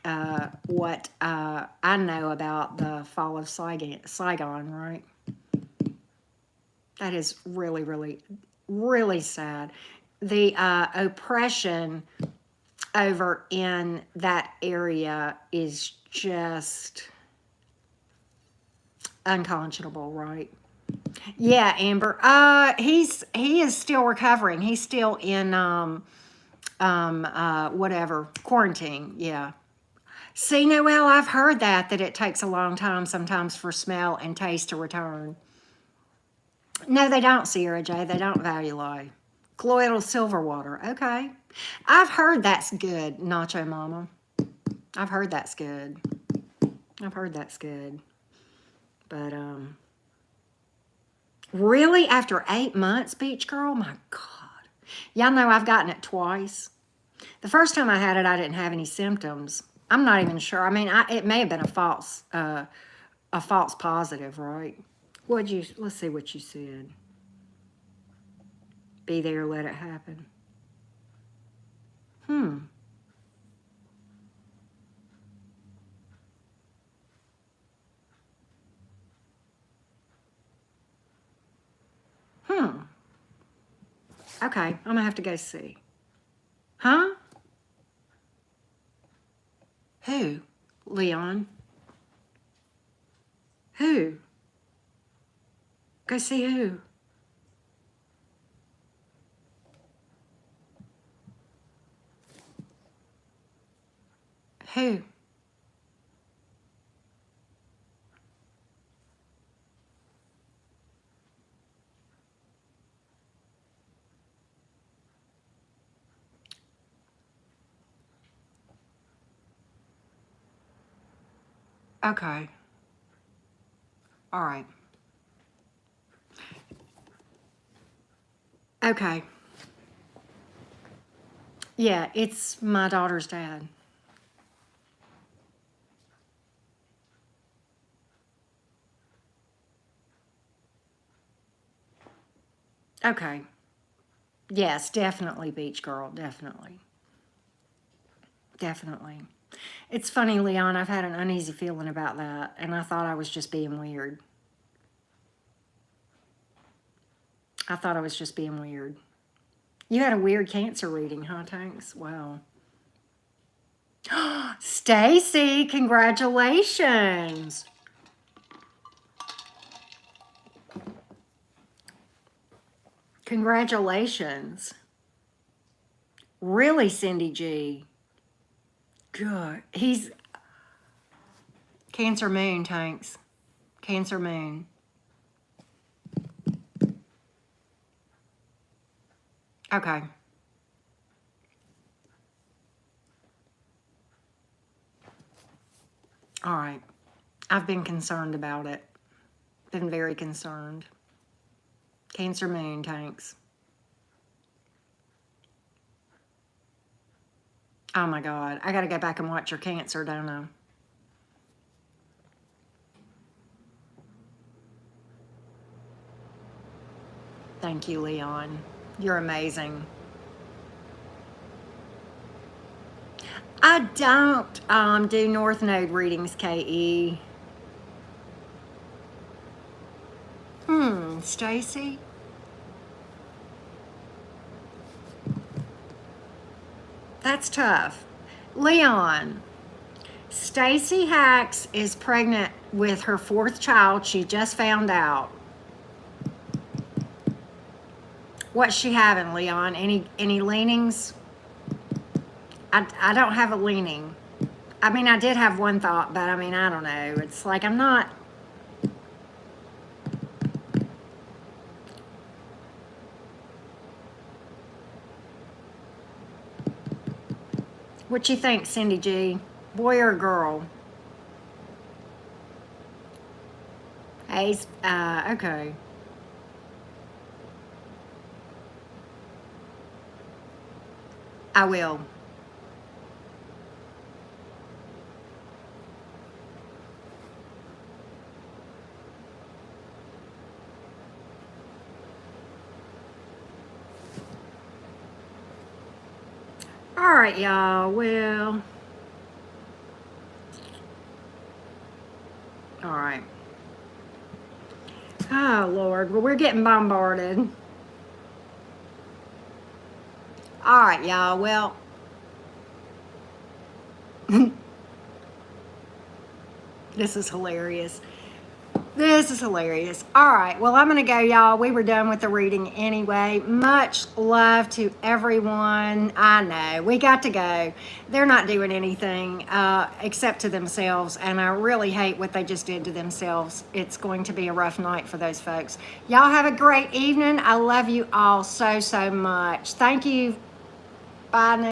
what I know about the fall of Saigon, right? That is really, really, really sad. The oppression over in that area is just unconscionable, right? Yeah, Amber. He is still recovering. He's still in whatever quarantine. Yeah. See, Noelle, I've heard that it takes a long time sometimes for smell and taste to return. No, they don't, Sierra J. They don't value life. Colloidal silver water. Okay. I've heard that's good, Nacho Mama. I've heard that's good. I've heard that's good. But, really? After 8 months, Beach Girl? My God. Y'all know I've gotten it twice. The first time I had it, I didn't have any symptoms. I'm not even sure. I mean, it may have been a false positive, right? Let's see what you said. Be there, let it happen. Hmm. Okay, I'm gonna have to go see. Huh? Who? Leon? Who? Go see who? Who? Okay. All right. Okay. Yeah, it's my daughter's dad. Okay. Yes, definitely, Beach Girl. Definitely. Definitely. It's funny, Leon, I've had an uneasy feeling about that, and I thought I was just being weird. I thought I was just being weird. You had a weird Cancer reading, huh, Tanks? Wow. Stacy, congratulations. Congratulations. Really, Cindy G. Good. He's Cancer Moon, Tanks. Cancer Moon. Okay. All right. I've been concerned about it. Been very concerned. Cancer Moon, Tanks. Oh my God. I got to go back and watch your Cancer, don't I? Thank you, Leon. You're amazing. I don't do North Node readings, KE. Stacy? That's tough. Leon, Stacy Hacks is pregnant with her 4th child. She just found out. What's she having, Leon? Any leanings? I don't have a leaning. I mean, I did have one thought, but I mean, I don't know. It's like I'm not. What you think, Cindy G? Boy or girl? Hey, okay. I will. All right, y'all. Well, all right. Oh, Lord. Well, we're getting bombarded. All right, y'all. Well, this is hilarious. This is hilarious. All right. Well, I'm going to go, y'all. We were done with the reading anyway. Much love to everyone. I know. We got to go. They're not doing anything except to themselves, and I really hate what they just did to themselves. It's going to be a rough night for those folks. Y'all have a great evening. I love you all so, so much. Thank you. Bye now.